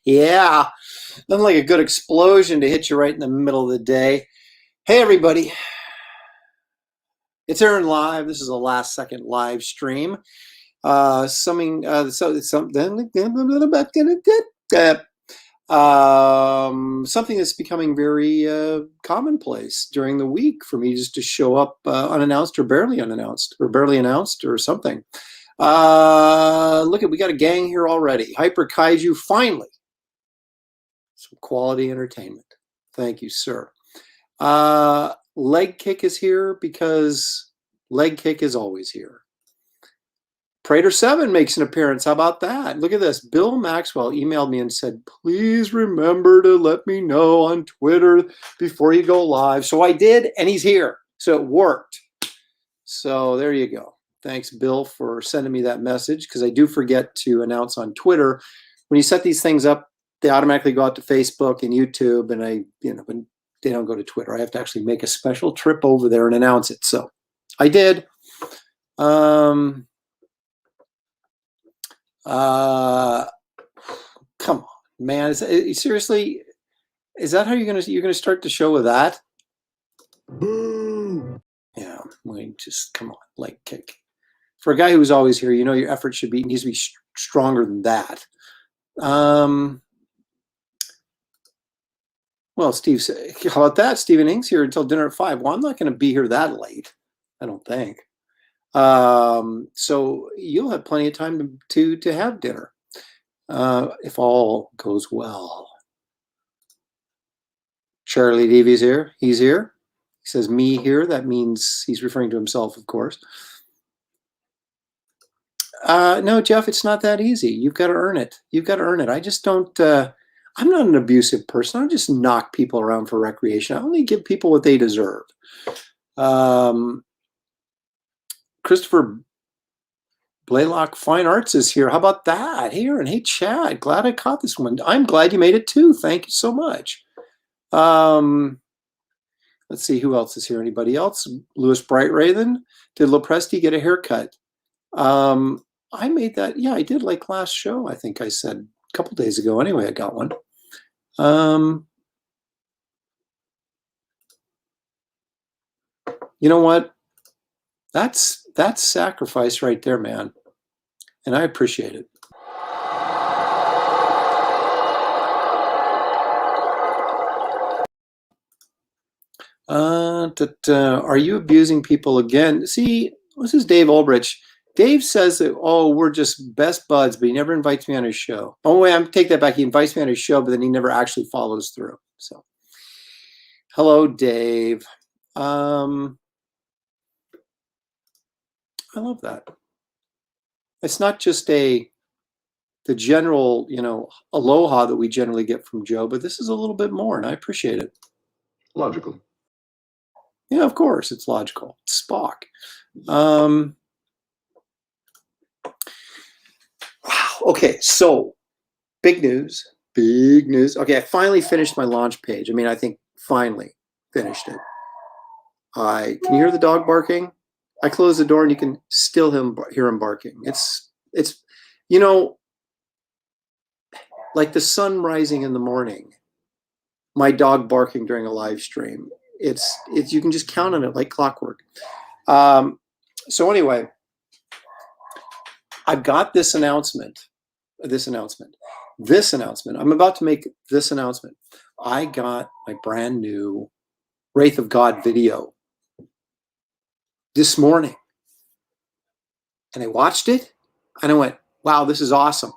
Yeah, nothing like a good explosion to hit you right in the middle of the day. Hey, everybody, it's Aaron Live. This is a last second live stream. Something that's becoming very commonplace during the week for me just to show up unannounced or barely unannounced or barely announced or something. Look, we got a gang here already. Hyper Kaiju, finally. Some quality entertainment. Thank you, sir. Leg Kick is here because Leg Kick is always here. Prater 7 makes an appearance. How about that? Look at this. Bill Maxwell emailed me and said, please remember to let me know on Twitter before you go live. So I did, and he's here. So it worked. So there you go. Thanks, Bill, for sending me that message, because I do forget to announce on Twitter. When you set these things up, they automatically go out to Facebook and YouTube, and but they don't go to Twitter. I have to actually make a special trip over there and announce it. So I did. Come on, man. Seriously, is that how you're gonna start the show with that? Boo. Yeah, just come on, Leg Kick. For a guy who's always here, your effort needs to be stronger than that. Well, Steve, how about that? Stephen Inks here until dinner at 5. Well, I'm not going to be here that late, I don't think. So you'll have plenty of time to have dinner, if all goes well. Charlie Davies here. He's here. He says me here. That means he's referring to himself, of course. No, Jeff, it's not that easy. You've got to earn it. You've got to earn it. I just don't. I'm not an abusive person. I don't just knock people around for recreation. I only give people what they deserve. Christopher Blaylock Fine Arts is here. How about that? Hey, Aaron. Hey, Chad. Glad I caught this one. I'm glad you made it too. Thank you so much. Let's see who else is here. Anybody else? Louis Brightrathen. Did Lopresti get a haircut? I made that. Yeah, I did like last show. I think I said a couple days ago. Anyway, I got one. You know what? That's sacrifice right there, man. And I appreciate it. Are you abusing people again? See, this is Dave Ulbrich. Dave says that, oh, we're just best buds, but he never invites me on his show. Oh, wait, I'm take that back. He invites me on his show, but then he never actually follows through. So, hello, Dave. I love that. It's not just the general, aloha that we generally get from Joe, but this is a little bit more, and I appreciate it. Logical. Yeah, of course, it's logical. It's Spock. Wow. Okay, so big news. Okay, I finally finished my launch page. I think finally finished it. Can you hear the dog barking? I closed the door and you can still hear him barking. It's like the sun rising in the morning. My dog barking during a live stream. It's you can just count on it like clockwork. So anyway, I've got this announcement. I'm about to make this announcement. I got my brand new Wraith of God video this morning. And I watched it and I went, wow, this is awesome.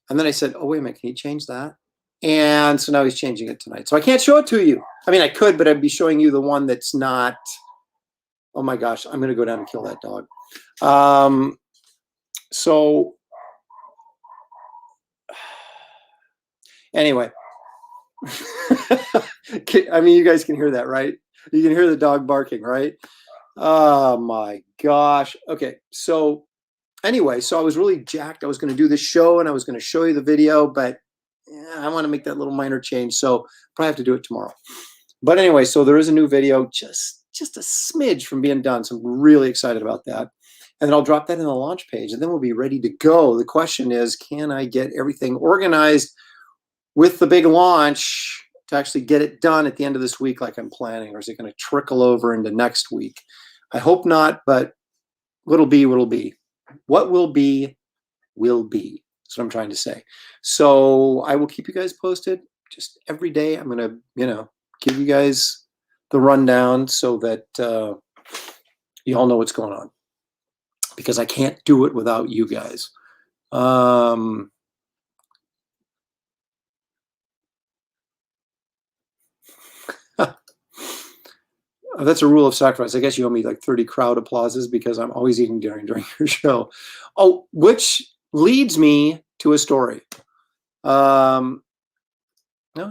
And then I said, oh, wait a minute, can you change that? And so now he's changing it tonight. So I can't show it to you. I could, but I'd be showing you the one that's not. Oh my gosh, I'm going to go down and kill that dog. So anyway, you guys can hear that, right? You can hear the dog barking, right? Oh my gosh. Okay. So anyway, so I was really jacked. I was going to do this show and I was going to show you the video, but I want to make that little minor change. So probably have to do it tomorrow. But anyway, so there is a new video, just a smidge from being done. So I'm really excited about that. And then I'll drop that in the launch page and then we'll be ready to go. The question is, can I get everything organized with the big launch to actually get it done at the end of this week like I'm planning, or is it going to trickle over into next week? I hope not, but what'll be, what'll be. What will be, will be. That's what I'm trying to say. So I will keep you guys posted. Just every day I'm going to, give you guys the rundown so that you all know what's going on. Because I can't do it without you guys. That's a rule of sacrifice. I guess you owe me like 30 crowd applauses because I'm always eating during your show. Oh, which leads me to a story. No,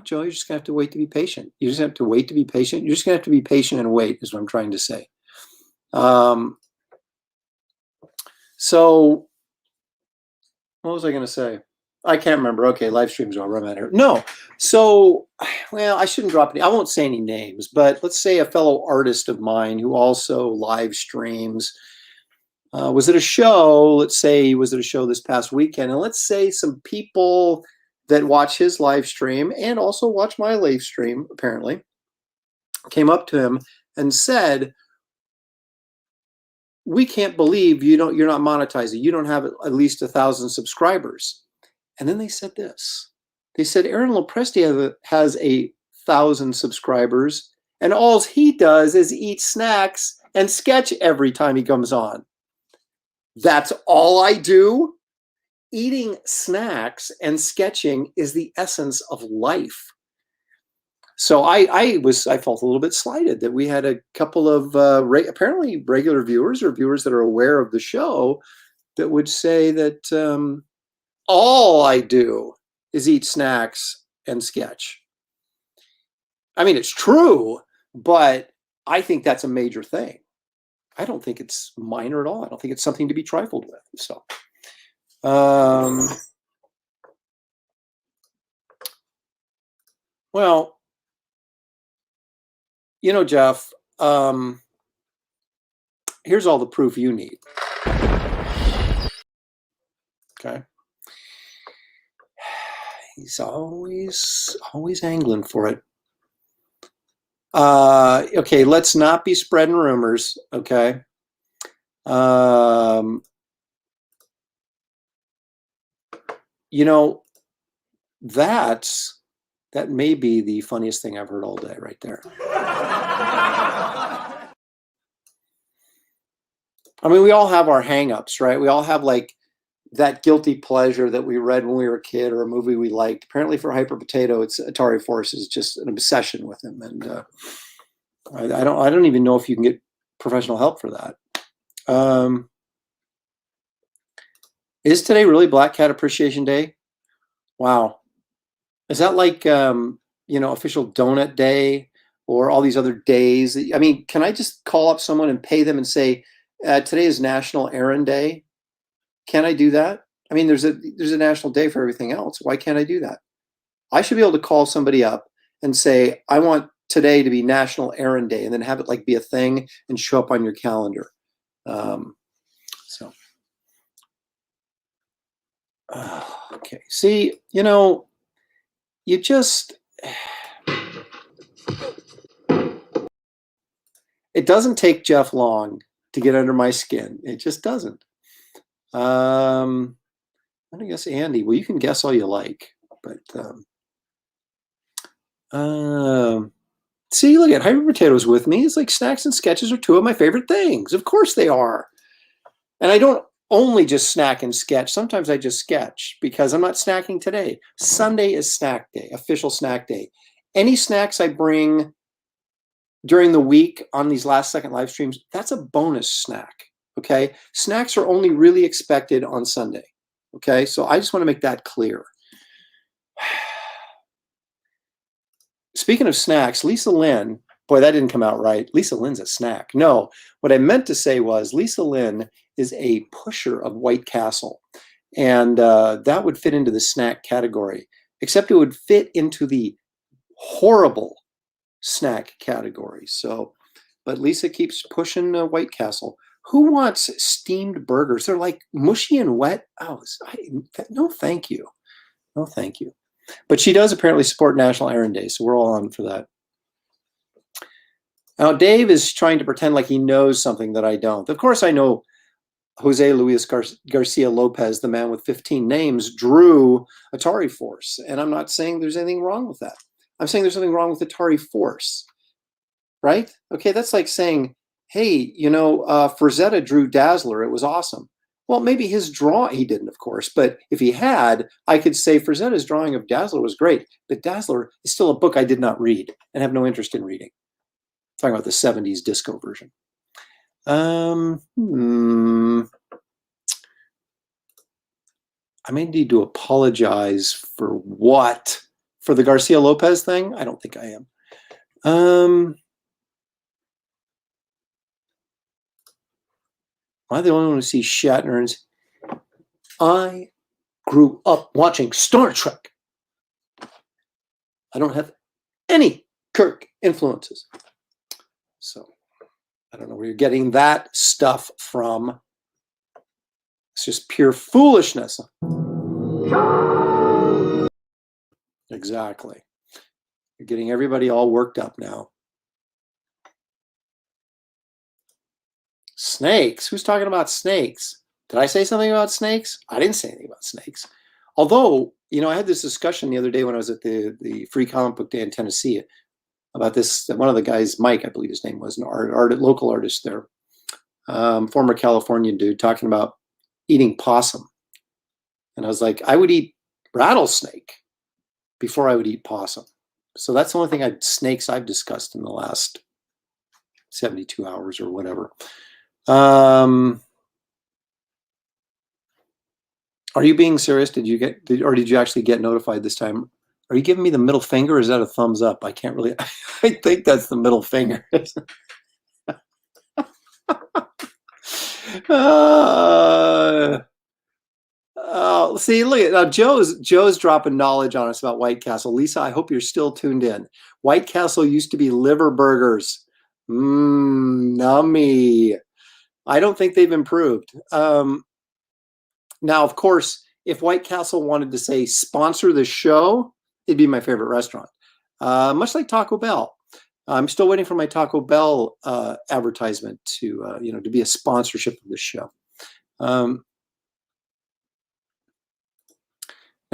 Joe, you're just gonna have to wait to be patient. You just have to wait to be patient. You're just gonna have to be patient and wait, is what I'm trying to say. So what was I gonna say? I can't remember. Okay, live streams are over. I'm at here. No. So, well, I shouldn't drop any. I won't say any names, but let's say a fellow artist of mine who also live streams was at a show. Let's say he was at a show this past weekend, and let's say some people that watch his live stream and also watch my live stream apparently came up to him and said, "We can't believe you're not monetizing. You don't have at least 1,000 subscribers." And then they said this. They said, Aaron Lopresti has 1,000 subscribers, and all he does is eat snacks and sketch every time he comes on. That's all I do? Eating snacks and sketching is the essence of life. So I felt a little bit slighted that we had a couple of apparently regular viewers or viewers that are aware of the show that would say that all I do is eat snacks and sketch. I mean, it's true, but I think that's a major thing. I don't think it's minor at all. I don't think it's something to be trifled with. So, well, Jeff, here's all the proof you need. Okay. He's always angling for it. Okay, let's not be spreading rumors, okay? That may be the funniest thing I've heard all day right there. I mean, we all have our hang-ups, right? We all have like that guilty pleasure that we read when we were a kid or a movie we liked. Apparently for Hyper Potato, it's Atari Force is just an obsession with him. And I don't even know if you can get professional help for that. Is today really Black Cat Appreciation Day? Wow. Is that like, official donut day or all these other days? I mean, can I just call up someone and pay them and say, today is National Errand Day? Can I do that? I mean, there's a national day for everything else. Why can't I do that? I should be able to call somebody up and say, I want today to be National Errand Day, and then have it like be a thing and show up on your calendar. Okay. See, you just, it doesn't take Jeff long to get under my skin. It just doesn't. I'm gonna guess Andy. Well, you can guess all you like, but see, look at Hyper Potatoes with me. It's like snacks and sketches are two of my favorite things. Of course they are. And I don't only just snack and sketch. Sometimes I just sketch because I'm not snacking today. Sunday is snack day, official snack day. Any snacks I bring during the week on these last second live streams, that's a bonus snack. Okay. Snacks are only really expected on Sunday. Okay. So I just want to make that clear. Speaking of snacks, Lisa Lynn, boy, that didn't come out right. Lisa Lynn's a snack. No, what I meant to say was Lisa Lynn is a pusher of White Castle. And that would fit into the snack category, except it would fit into the horrible snack category. So, but Lisa keeps pushing White Castle. Who wants steamed burgers? They're like mushy and wet. Oh, no, thank you. No, thank you. But she does apparently support National Errand Day, so we're all on for that. Now, Dave is trying to pretend like he knows something that I don't. Of course, I know Jose Luis Garcia Lopez, the man with 15 names, drew Atari Force. And I'm not saying there's anything wrong with that. I'm saying there's something wrong with Atari Force, right? Okay, that's like saying, hey, Frazetta drew Dazzler. It was awesome. Well, maybe his drawing, he didn't, of course, but if he had, I could say Frazetta's drawing of Dazzler was great, but Dazzler is still a book I did not read and have no interest in reading. I'm talking about the 70s disco version. I may need to apologize for what? For the Garcia Lopez thing? I don't think I am. Am I the only one who sees Shatner? I grew up watching Star Trek. I don't have any Kirk influences. So I don't know where you're getting that stuff from. It's just pure foolishness. Exactly. You're getting everybody all worked up now. Snakes? Who's talking about snakes? Did I say something about snakes? I didn't say anything about snakes. Although, I had this discussion the other day when I was at the Free Comic Book Day in Tennessee about this. One of the guys, Mike, I believe his name was, an local artist there, former Californian dude, talking about eating possum. And I was like, I would eat rattlesnake before I would eat possum. So that's the only thing snakes I've discussed in the last 72 hours or whatever. Are you being serious? Did you actually get notified this time? Are you giving me the middle finger, or is that a thumbs up? I can't really. I think that's the middle finger. See, look at now. Joe's dropping knowledge on us about White Castle. Lisa, I hope you're still tuned in. White Castle used to be liver burgers. Nummy. I don't think they've improved. Now, of course, if White Castle wanted to say sponsor the show, it'd be my favorite restaurant. Much like Taco Bell. I'm still waiting for my Taco Bell advertisement to be a sponsorship of this show. Now,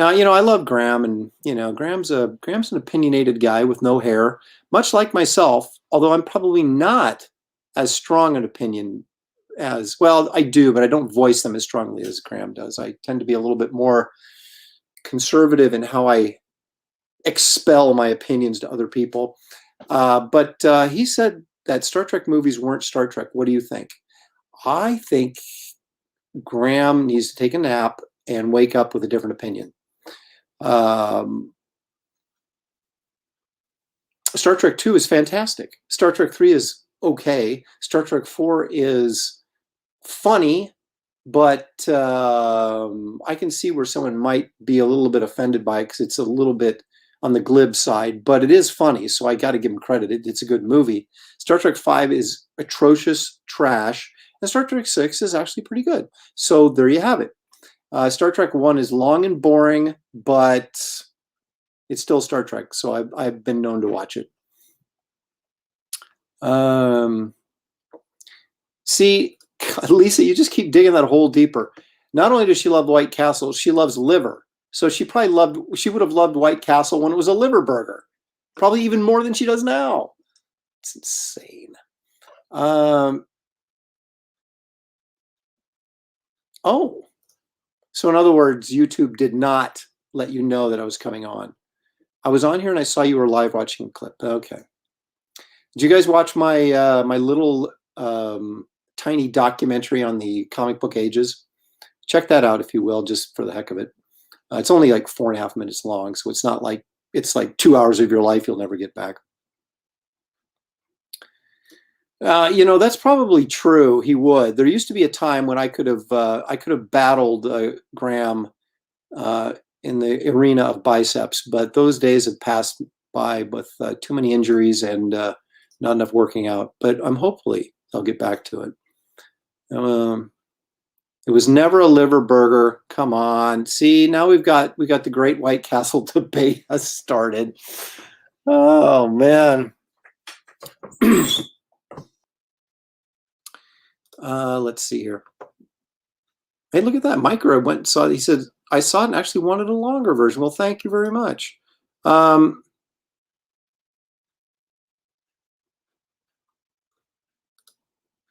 I love Graham, and Graham's an opinionated guy with no hair, much like myself. Although I'm probably not as strong an opinion as well. I do, but I don't voice them as strongly as Graham does. I tend to be a little bit more conservative in how I expel my opinions to other people. But he said that Star Trek movies weren't Star Trek. What do you think? I think Graham needs to take a nap and wake up with a different opinion. Star Trek 2 is fantastic. Star Trek 3 is okay. Star Trek 4 is funny, but I can see where someone might be a little bit offended by it because it's a little bit on the glib side, but it is funny, so I got to give him credit. It's a good movie. Star Trek 5 is atrocious trash, and Star Trek 6 is actually pretty good. So there you have it. Star Trek 1 is long and boring, but it's still Star Trek, so I've been known to watch it. See, Lisa, you just keep digging that hole deeper. Not only does she love White Castle, she loves liver. So she would have loved White Castle when it was a liver burger. Probably even more than she does now. It's insane. So in other words, YouTube did not let you know that I was coming on. I was on here and I saw you were live watching a clip. Okay. Did you guys watch my my little tiny documentary on the comic book ages? Check that out if you will, just for the heck of it. It's only like 4.5 minutes long, so it's not like it's like 2 hours of your life you'll never get back. That's probably true. He would. There used to be a time when I could have battled Graham in the arena of biceps, but those days have passed by with too many injuries and not enough working out. But hopefully I'll get back to it. It was never a liver burger. Come on. See, now we got the Great White Castle debate has started. Oh man. Let's see here. Hey, look at that. Micro went and saw it. He said, I saw it and actually wanted a longer version. Well, thank you very much.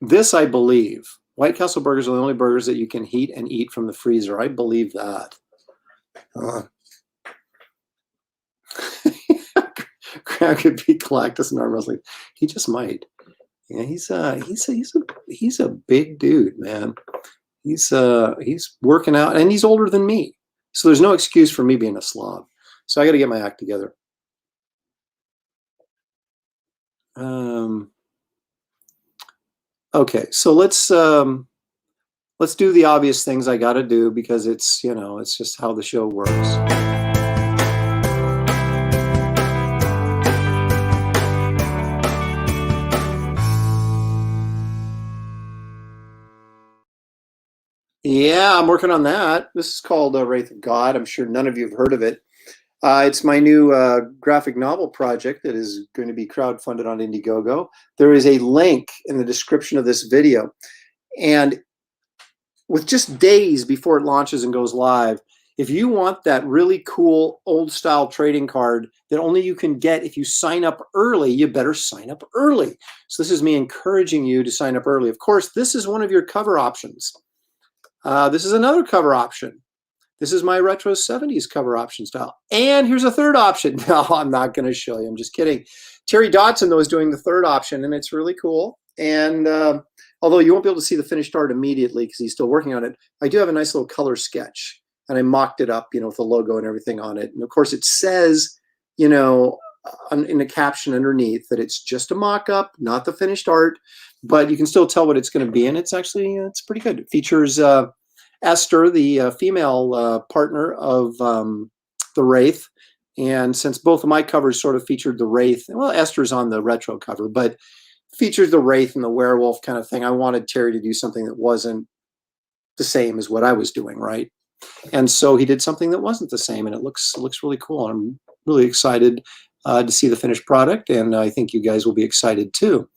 This I believe. White Castle burgers are the only burgers that you can heat and eat from the freezer. I believe that. Crab could be Galactus in arm wrestling. He just might. Yeah, he's a big dude, man. He's working out, and he's older than me, so there's no excuse for me being a slob. So I got to get my act together. Okay, so let's do the obvious things I got to do because it's it's just how the show works. Yeah, I'm working on that. This is called Wraith of God. I'm sure none of you have heard of it. It's my new graphic novel project that is going to be crowdfunded on Indiegogo. There is a link in the description of this video. And with just days before it launches and goes live, if you want that really cool old style trading card that only you can get if you sign up early, you better sign up early. So this is me encouraging you to sign up early. Of course, this is one of your cover options. This is another cover option. This is my retro 70s cover option style. And here's a third option. No, I'm not going to show you. I'm just kidding. Terry Dodson, though, is doing the third option, and it's really cool. And although you won't be able to see the finished art immediately because he's still working on it, I do have a nice little color sketch. And I mocked it up, with the logo and everything on it. And, of course, it says, in the caption underneath that it's just a mock-up, not the finished art. But you can still tell what it's going to be. And it's actually, it's pretty good. It features Esther, the female partner of the Wraith. And since both of my covers sort of featured the Wraith, well, Esther's on the retro cover, but features the Wraith and the werewolf kind of thing. I wanted Terry to do something that wasn't the same as what I was doing, right? And so he did something that wasn't the same, and it looks really cool. I'm really excited to see the finished product, and I think you guys will be excited too.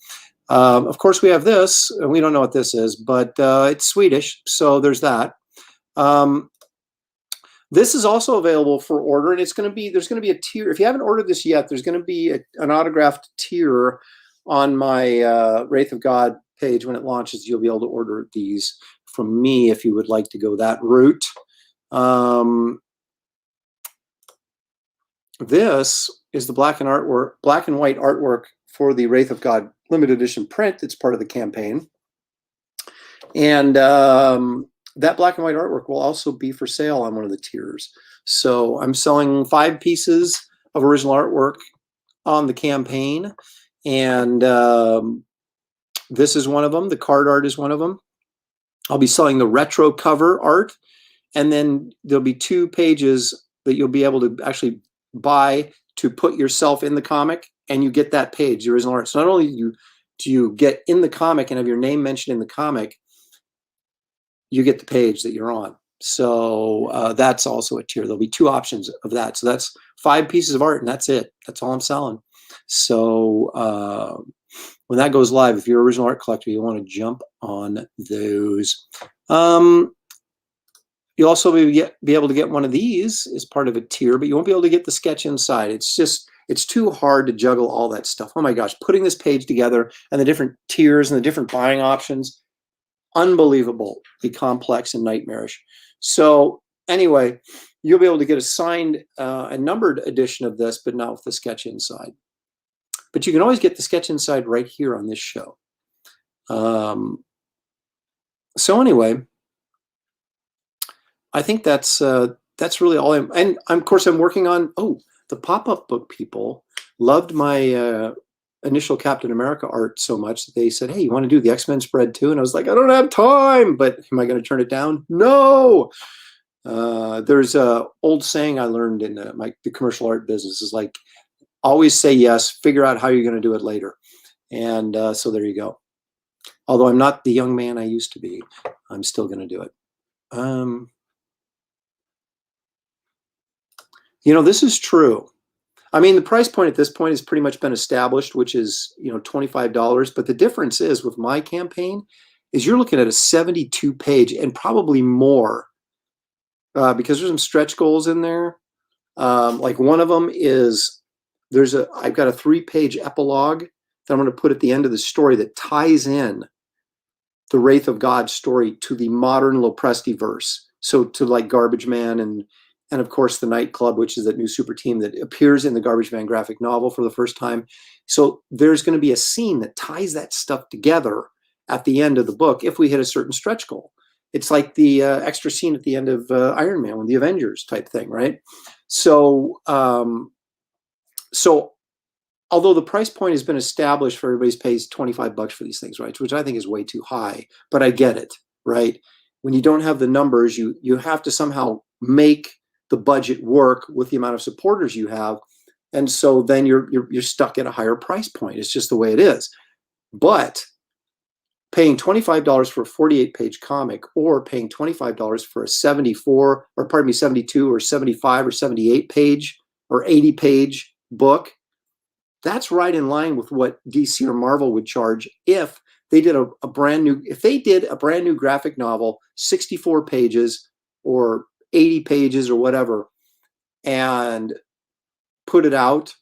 Of course, we have this, and we don't know what this is, but it's Swedish, so there's that. This is also available for order, and there's going to be a tier. If you haven't ordered this yet, there's going to be an autographed tier on my Wraith of God page when it launches. You'll be able to order these from me if you would like to go that route. This is the black and white artwork for the Wraith of God limited edition print. It's part of the campaign. And that black and white artwork will also be for sale on one of the tiers. So I'm selling 5 pieces of original artwork on the campaign. And this is one of them. The card art is one of them. I'll be selling the retro cover art. And then there'll be 2 pages that you'll be able to actually buy to put yourself in the comic, and you get that page, the original art. So not only do you get in the comic and have your name mentioned in the comic, you get the page that you're on. So that's also a tier. There'll be 2 options of that. So that's 5 pieces of art, and that's it. That's all I'm selling. So when that goes live, if you're an original art collector, you want to jump on those. You'll also be able to get one of these as part of a tier, but you won't be able to get the sketch inside. It's too hard to juggle all that stuff. Oh my gosh, putting this page together and the different tiers and the different buying options, unbelievably complex and nightmarish. So anyway, you'll be able to get a signed and numbered edition of this, but not with the sketch inside. But you can always get the sketch inside right here on this show. So anyway, I think that's really all. And of course, I'm working on. Oh, the pop-up book people loved my initial Captain America art so much that they said, "Hey, you want to do the X-Men spread too?" And I was like, "I don't have time." But am I going to turn it down? No. There's a old saying I learned in the commercial art business is like, always say yes. Figure out how you're going to do it later. And so there you go. Although I'm not the young man I used to be, I'm still going to do it. This is true. I mean, the price point at this point has pretty much been established, which is, $25. But the difference is with my campaign is you're looking at a 72 page and probably more because there's some stretch goals in there. Like one of them is I've got a 3-page epilogue that I'm going to put at the end of the story that ties in the Wraith of God story to the modern Lopresti verse. So to like Garbage Man and of course the Nightclub, which is that new super team that appears in the Garbage Man graphic novel for the first time. So there's going to be a scene that ties that stuff together at the end of the book if we hit a certain stretch goal. It's like the extra scene at the end of Iron Man with the Avengers type thing, right? So, although the price point has been established for everybody's pays $25 for these things, right? Which I think is way too high, but I get it, right? When you don't have the numbers, you have to somehow make the budget work with the amount of supporters you have, and so then you're stuck at a higher price point. It's just the way it is. But paying $25 for a 48-page comic, or paying $25 for a 72 or 75 or 78-page or 80-page book, that's right in line with what DC or Marvel would charge if they did a brand new graphic novel, 64 pages or 80 pages or whatever, and put it out.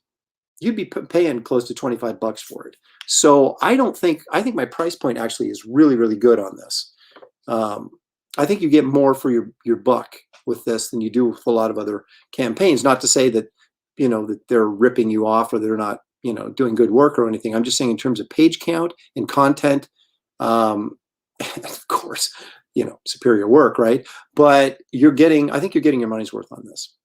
You'd be paying close to $25 for it. So I think my price point actually is really, really good on this. I think you get more for your buck with this than you do with a lot of other campaigns. Not to say that, that they're ripping you off or they're not, doing good work or anything. I'm just saying in terms of page count and content, of course, superior work, right? But I think you're getting your money's worth on this.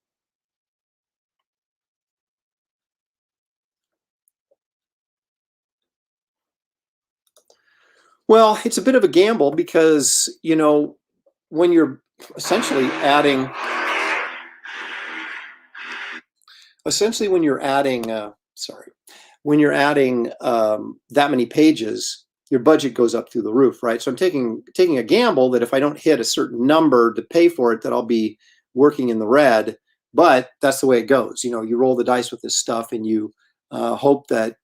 Well, it's a bit of a gamble because, when you're essentially adding when you're adding that many pages, your budget goes up through the roof, right? So I'm taking a gamble that if I don't hit a certain number to pay for it, that I'll be working in the red. But that's the way it goes. You roll the dice with this stuff, and you hope that,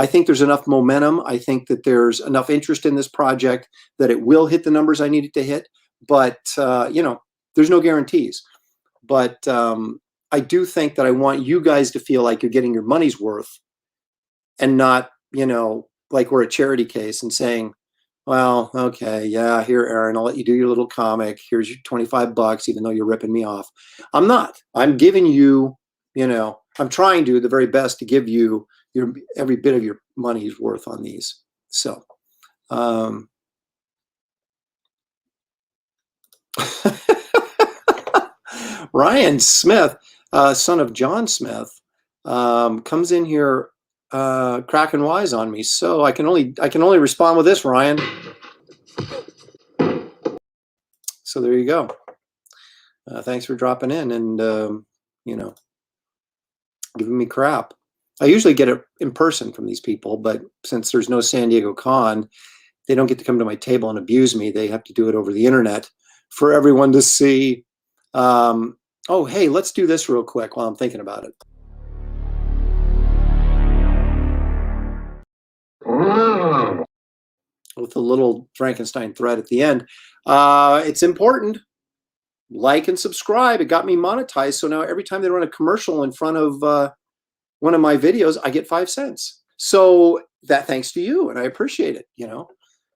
I think there's enough momentum. I think that there's enough interest in this project that it will hit the numbers I need it to hit. But there's no guarantees. But I do think that I want you guys to feel like you're getting your money's worth, and not, like we're a charity case and saying, well, okay, yeah, here, Aaron, I'll let you do your little comic. Here's your $25, even though you're ripping me off. I'm not. I'm giving you, I'm trying to do the very best to give you every bit of your money's worth on these. So, Ryan Smith, son of John Smith, comes in here cracking wise on me. So I can only respond with this, Ryan. So there you go. Thanks for dropping in and giving me crap. I usually get it in person from these people, but since there's no San Diego Con, they don't get to come to my table and abuse me. They have to do it over the internet for everyone to see. Oh, hey, let's do this real quick while I'm thinking about it. With a little Frankenstein thread at the end. It's important. Like and subscribe. It got me monetized. So now every time they run a commercial in front of one of my videos, I get 5 cents. So that thanks to you, and I appreciate it.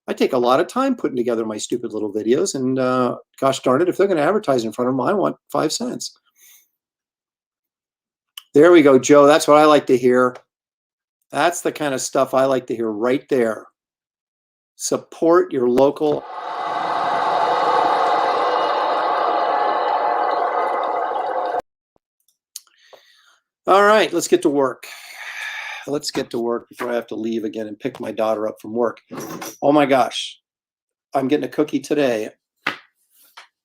I take a lot of time putting together my stupid little videos, and gosh darn it, if they're going to advertise in front of them, I want 5 cents. There we go, Joe. That's what I like to hear. That's the kind of stuff I like to hear right there. Support your local. All right, let's get to work. Let's get to work before I have to leave again and pick my daughter up from work. Oh my gosh, I'm getting a cookie today.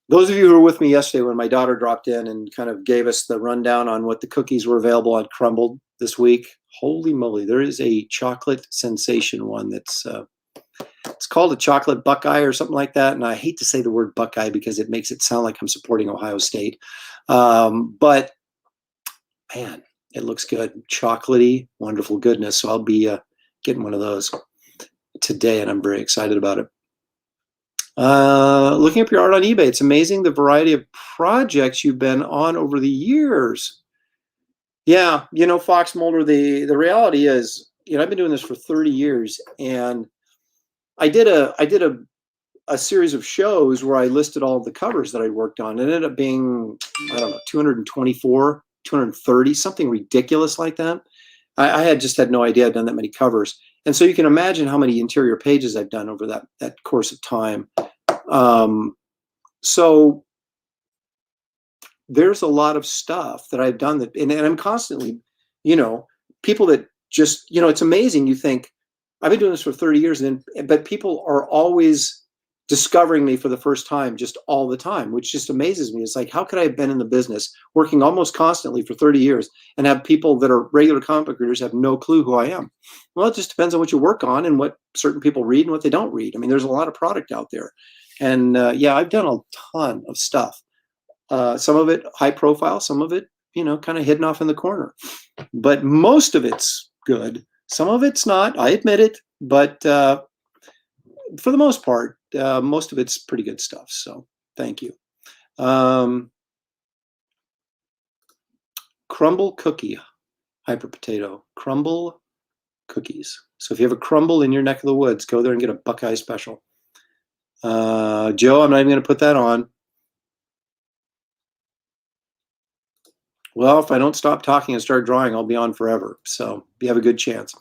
Those of you who were with me yesterday when my daughter dropped in and kind of gave us the rundown on what the cookies were available on Crumbled this week, holy moly, there is a chocolate sensation one that's It's called a chocolate Buckeye or something like that. And I hate to say the word Buckeye because it makes it sound like I'm supporting Ohio State. But man, it looks good. Chocolatey, wonderful goodness. So I'll be getting one of those today, and I'm very excited about it. Looking up your art on eBay, it's amazing the variety of projects you've been on over the years. Yeah, Fox Mulder, the reality is, I've been doing this for 30 years, and I did a series of shows where I listed all of the covers that I worked on. It ended up being, I don't know, 224, 230, something ridiculous like that. I had just had no idea I'd done that many covers. And so you can imagine how many interior pages I've done over that course of time. So there's a lot of stuff that I've done that, and I'm constantly, people that just, it's amazing. You think I've been doing this for 30 years, but people are always discovering me for the first time, just all the time, which just amazes me. It's like, how could I have been in the business working almost constantly for 30 years and have people that are regular comic book readers have no clue who I am? Well, it just depends on what you work on and what certain people read and what they don't read. I mean, there's a lot of product out there. And yeah, I've done a ton of stuff. Some of it high profile, some of it, kind of hidden off in the corner. But most of it's good. Some of it's not, I admit it. But for the most part, most of it's pretty good stuff. So thank you. Crumble cookie, hyper potato, crumble cookies. So if you have a crumble in your neck of the woods, go there and get a Buckeye special. Joe, I'm not even going to put that on. Well, if I don't stop talking and start drawing, I'll be on forever. So you have a good chance.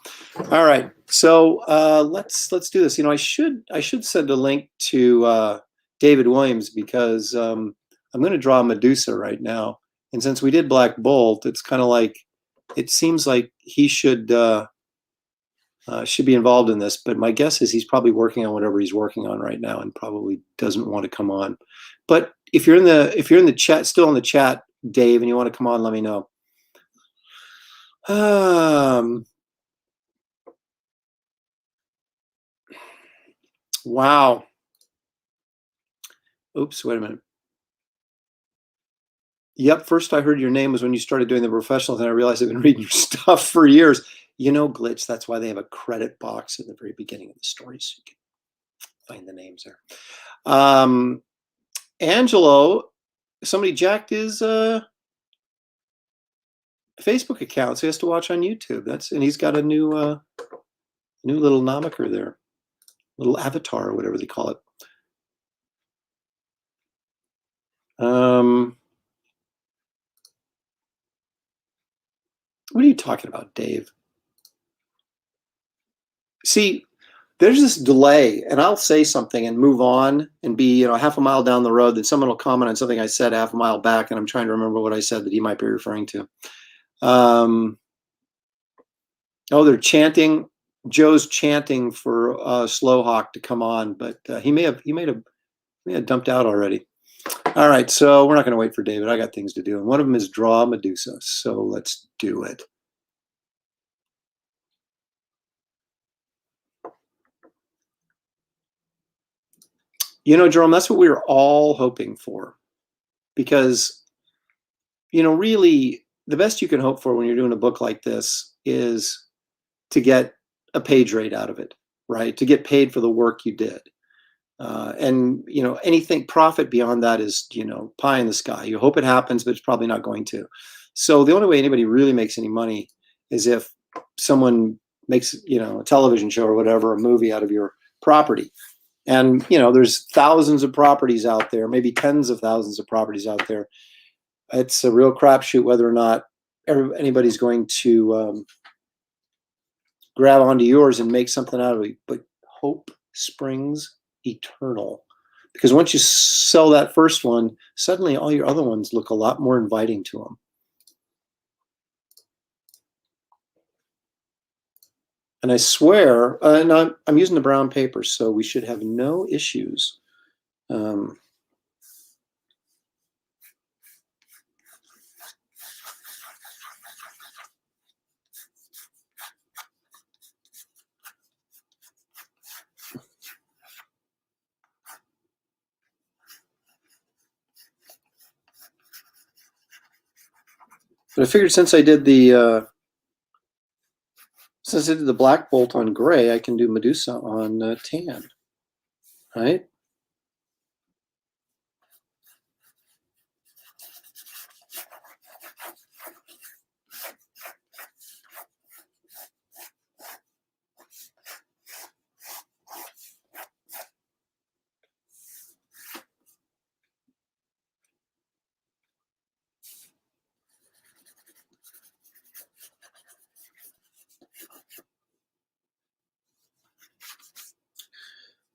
All right. So let's do this. I should send a link to David Williams because I'm going to draw Medusa right now. And since we did Black Bolt, it's kind of like, it seems like he should be involved in this. But my guess is he's probably working on whatever he's working on right now and probably doesn't want to come on. But if you're in the chat, still in the chat, Dave, and you want to come on, let me know. Wow. Oops, wait a minute. Yep, first I heard your name was when you started doing the professionals, and I realized I've been reading your stuff for years. Glitch, that's why they have a credit box in the very beginning of the story, so you can find the names there. Angelo, somebody jacked his Facebook account, so he has to watch on YouTube. And he's got a new little nomiker there, little avatar or whatever they call it. What are you talking about, Dave? See, there's this delay, and I'll say something and move on and be, half a mile down the road, that someone will comment on something I said half a mile back, and I'm trying to remember what I said that he might be referring to. Oh, they're chanting. Joe's chanting for Slowhawk to come on, but he may have dumped out already. All right, so we're not going to wait for David. I got things to do, and one of them is draw Medusa. So let's do it. Jerome, that's what we were all hoping for, because, really the best you can hope for when you're doing a book like this is to get a page rate out of it, right? To get paid for the work you did. And, anything profit beyond that is, pie in the sky. You hope it happens, but it's probably not going to. So the only way anybody really makes any money is if someone makes, a television show or whatever, a movie out of your property. And, there's thousands of properties out there, maybe tens of thousands of properties out there. It's a real crapshoot whether or not anybody's going to grab onto yours and make something out of it. But hope springs eternal. Because once you sell that first one, suddenly all your other ones look a lot more inviting to them. And I swear, and I'm using the brown paper, so we should have no issues. But I figured since I did the black bolt on gray, I can do Medusa on tan, right?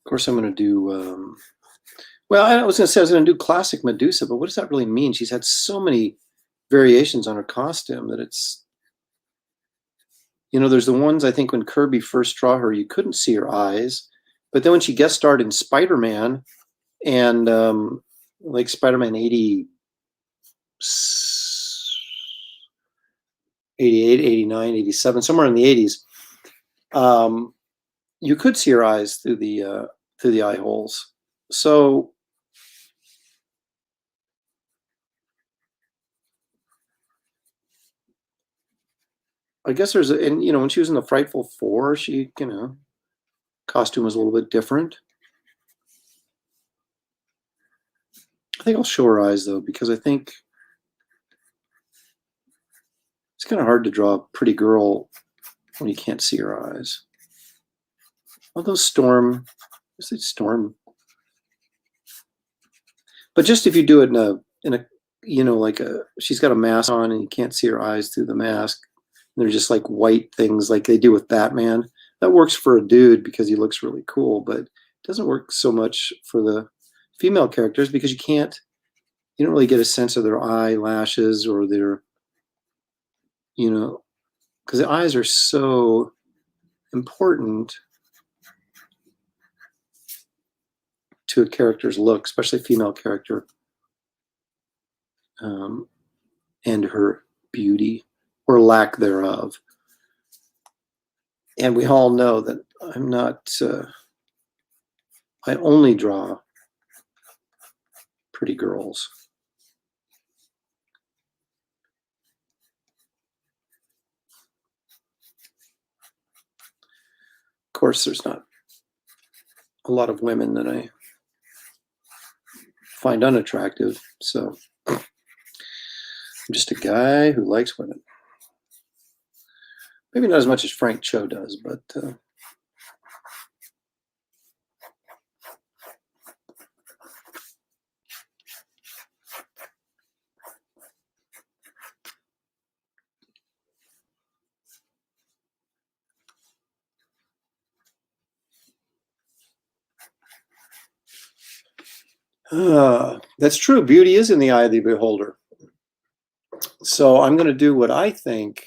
Of course, I'm going to do, well, I was going to say I was going to do classic Medusa, but what does that really mean? She's had so many variations on her costume that it's, there's the ones I think when Kirby first draw her, you couldn't see her eyes. But then when she guest starred in Spider-Man and like Spider-Man 88, 89, 87, somewhere in the 80s, you could see her eyes through the eye holes. So I guess there's and when she was in the Frightful Four, she costume was a little bit different. I think I'll show her eyes though, because I think it's kind of hard to draw a pretty girl when you can't see her eyes. Although Storm, but just if you do it in a like she's got a mask on and you can't see her eyes through the mask. They're just like white things like they do with Batman. That works for a dude because he looks really cool, but it doesn't work so much for the female characters because you don't really get a sense of their eyelashes or their, because the eyes are so important to a character's look, especially a female character, and her beauty or lack thereof. And we all know that I'm not, I only draw pretty girls. Of course, there's not a lot of women that I find unattractive, so I'm just a guy who likes women. Maybe not as much as Frank Cho does, but that's true. Beauty is in the eye of the beholder. So I'm going to do what I think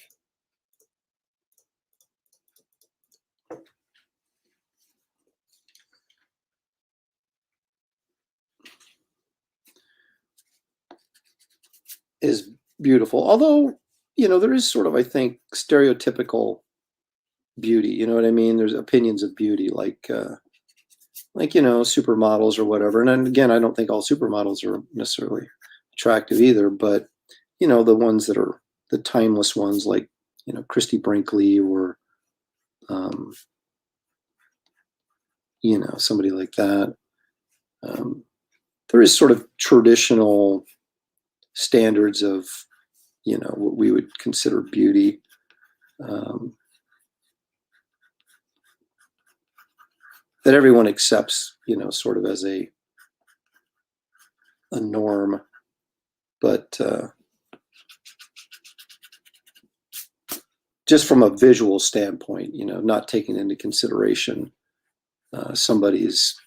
is beautiful. Although, there is sort of, I think, stereotypical beauty. You know what I mean? There's opinions of beauty like supermodels or whatever. And then, again, I don't think all supermodels are necessarily attractive either, but the ones that are the timeless ones like Christy Brinkley or somebody like that. There is sort of traditional standards of what we would consider beauty. That everyone accepts, sort of as a norm, but just from a visual standpoint, not taking into consideration somebody's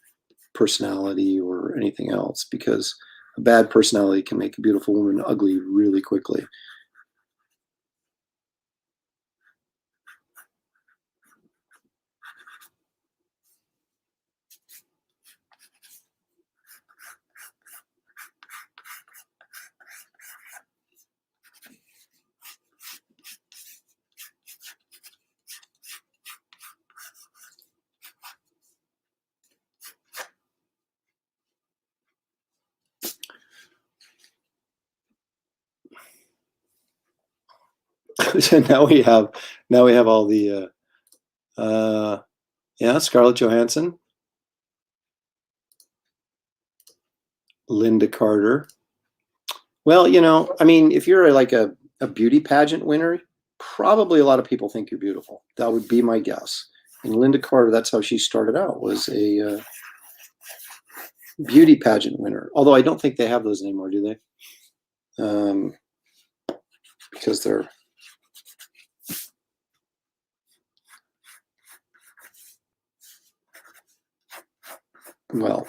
personality or anything else, because a bad personality can make a beautiful woman ugly really quickly. So now we have all the yeah, Scarlett Johansson, Linda Carter. Well, I mean, if you're like a beauty pageant winner, probably a lot of people think you're beautiful. That would be my guess. And Linda Carter, that's how she started out, was a beauty pageant winner. Although I don't think they have those anymore, do they? Because they're, well,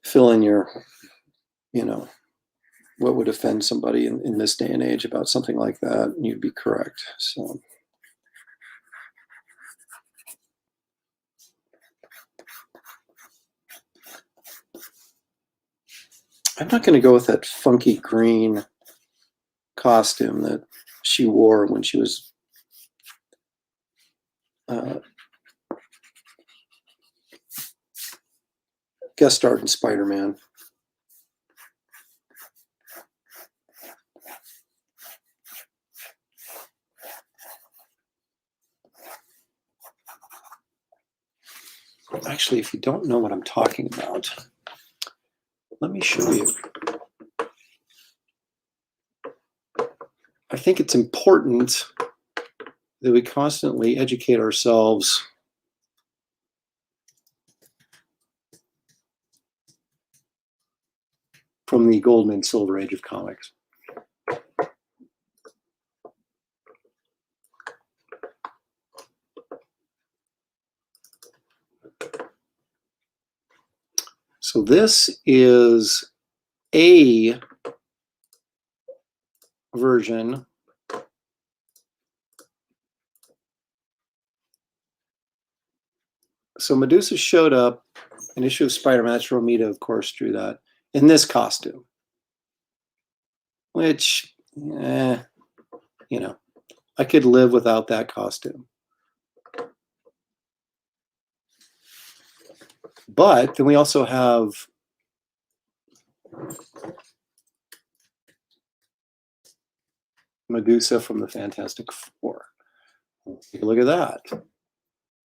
fill in your, what would offend somebody in this day and age about something like that, and you'd be correct. So I'm not going to go with that funky green costume that she wore when she was guest starred in Spider-Man. Actually, if you don't know what I'm talking about, let me show you. I think it's important that we constantly educate ourselves from the golden and silver age of comics. So this is a version so Medusa showed up, an issue of Spider-Man, that's Romita, of course, drew that, in this costume. Which, I could live without that costume. But then we also have Medusa from the Fantastic Four. Take a look at that.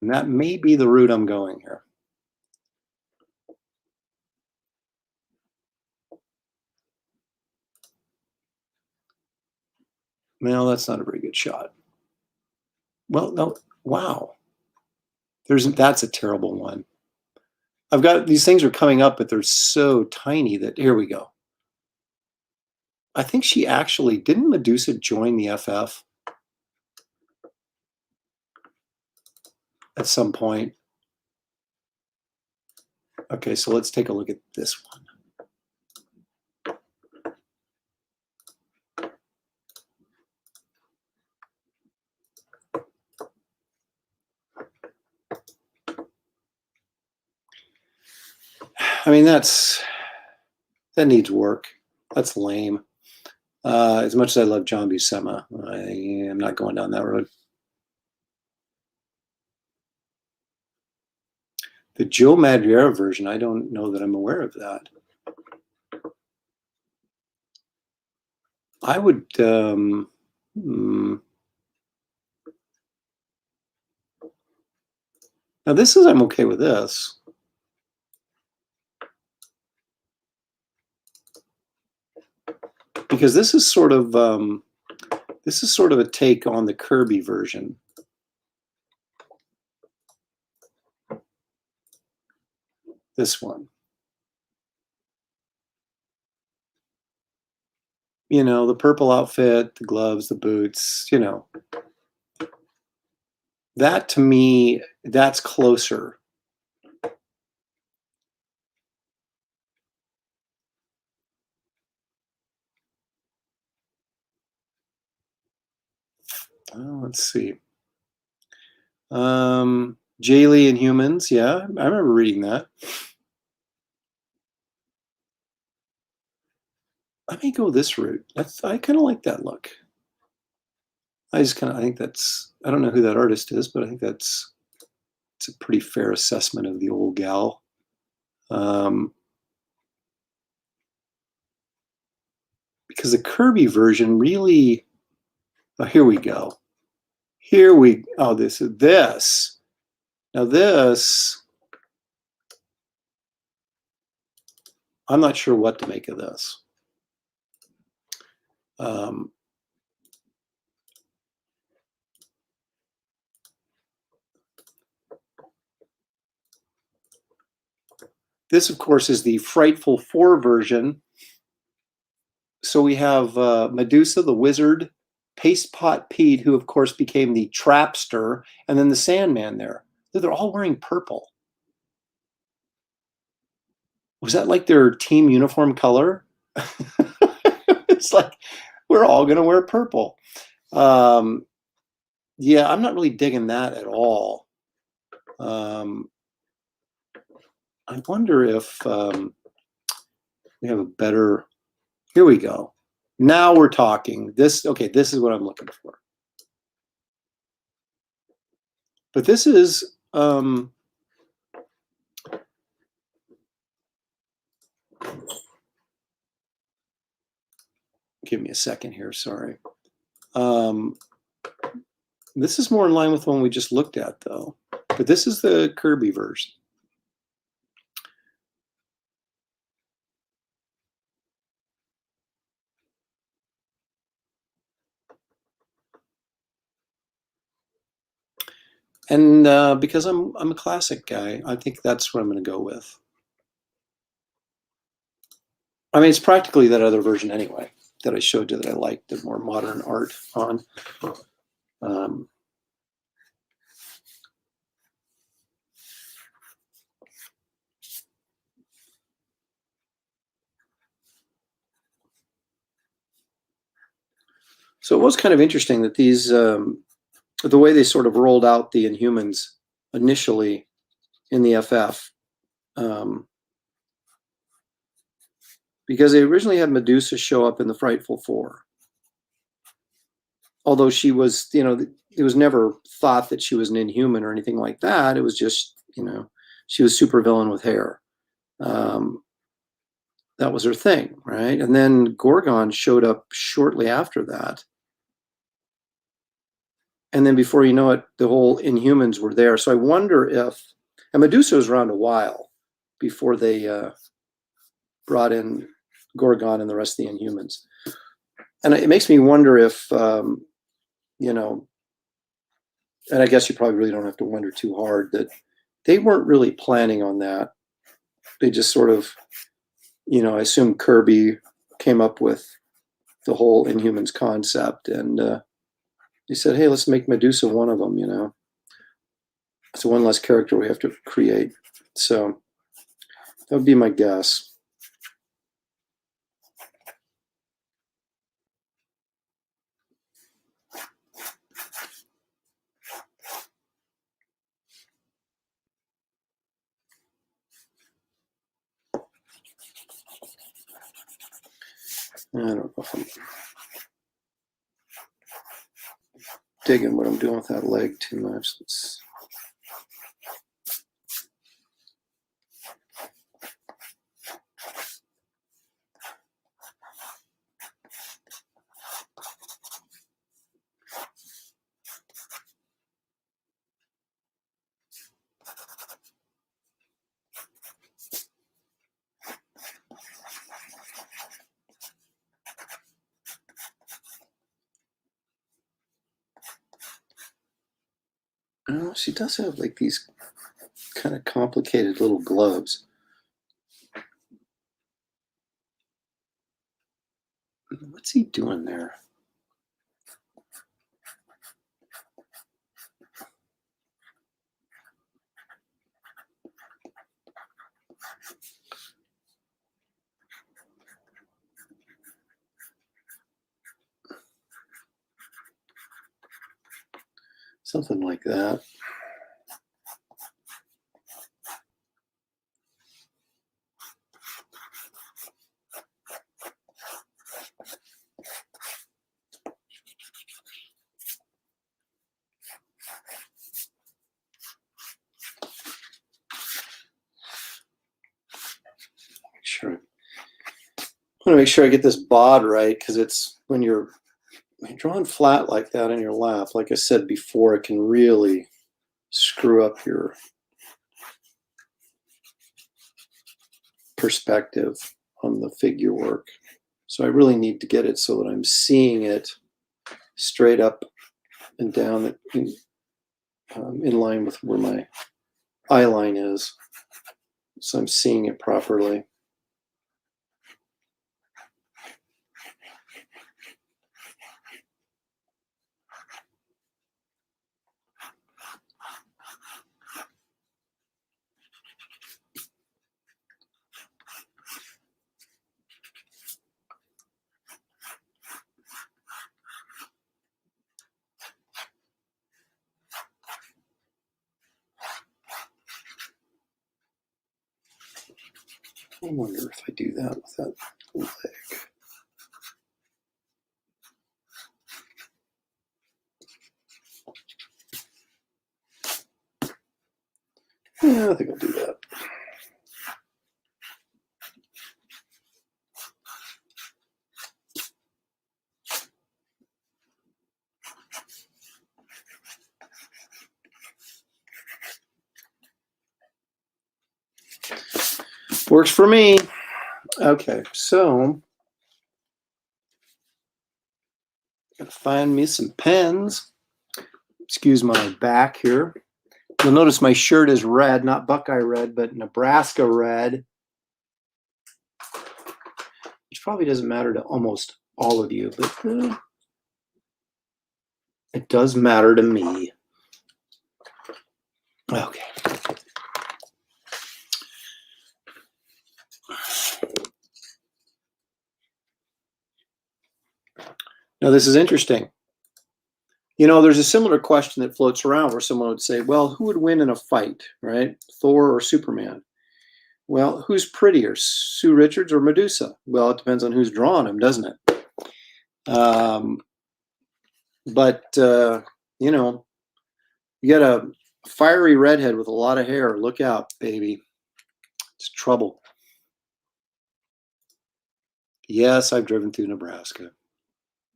And that may be the route I'm going here. No, that's not a very good shot. Well, no, wow. That's a terrible one. I've got, these things are coming up, but they're so tiny that, here we go. I think she actually, didn't Medusa join the FF at some point? Okay, so let's take a look at this one. I mean, that needs work. That's lame. As much as I love John Buscema, I am not going down that road. The Joe Madureira version, I don't know that I'm aware of that. I would, now this is, I'm okay with this. Because this is sort of a take on the Kirby version. This one. The purple outfit, the gloves, the boots, that to me, that's closer. Let's see. Jaylee and Humans, yeah, I remember reading that. I may go this route. I kind of like that look. I think that's, I don't know who that artist is, but I think it's a pretty fair assessment of the old gal. Because because the Kirby version really, oh, here we go. Oh, this. Now this, I'm not sure what to make of this. This, of course, is the Frightful Four version. So we have Medusa, the wizard, Paste Pot Pete, who, of course, became the Trapster, and then the Sandman there. They're all wearing purple. Was that like their team uniform color? It's like, we're all going to wear purple. Yeah, I'm not really digging that at all. I wonder if we have a better, here we go. Now we're talking. Okay, this is what I'm looking for. But this is, give me a second here, sorry. This is more in line with the one we just looked at, though. But this is the Kirby version. And because I'm a classic guy, I think that's what I'm going to go with. I mean, it's practically that other version anyway that I showed you that I liked the more modern art on. So it was kind of interesting that these, the way they sort of rolled out the Inhumans initially in the FF, because they originally had Medusa show up in the Frightful Four. Although she was, it was never thought that she was an Inhuman or anything like that. It was just, she was supervillain with hair. That was her thing, right? And then Gorgon showed up shortly after that. And then before you know it, the whole Inhumans were there. So I wonder if, and Medusa was around a while before they brought in Gorgon and the rest of the Inhumans. And it makes me wonder if, and I guess you probably really don't have to wonder too hard, that they weren't really planning on that. They just sort of, I assume Kirby came up with the whole Inhumans concept, and they said, hey, let's make Medusa one of them, It's one less character we have to create. So that would be my guess. I don't know if I'm digging what I'm doing with that leg too much. Oh, she does have like these kind of complicated little gloves. What's he doing there? Something like that. Sure. I want to make sure I get this bod right, because it's when you're drawing flat like that in your lap, like I said before, it can really screw up your perspective on the figure work. So I really need to get it so that I'm seeing it straight up and down in line with where my eye line is. So I'm seeing it properly. I wonder if I do that with that leg. Yeah, I think I'll do that. Works for me. Okay, so gotta find me some pens. Excuse my back here. You'll notice my shirt is red, not Buckeye red, but Nebraska red, which probably doesn't matter to almost all of you, but it does matter to me. Okay. Now this is interesting. You know, there's a similar question that floats around where someone would say, well, who would win in a fight, right? Thor or Superman? Well, who's prettier, Sue Richards or Medusa? Well, it depends on who's drawing him, doesn't it? You know, you got a fiery redhead with a lot of hair. Look out, baby. It's trouble. Yes, I've driven through Nebraska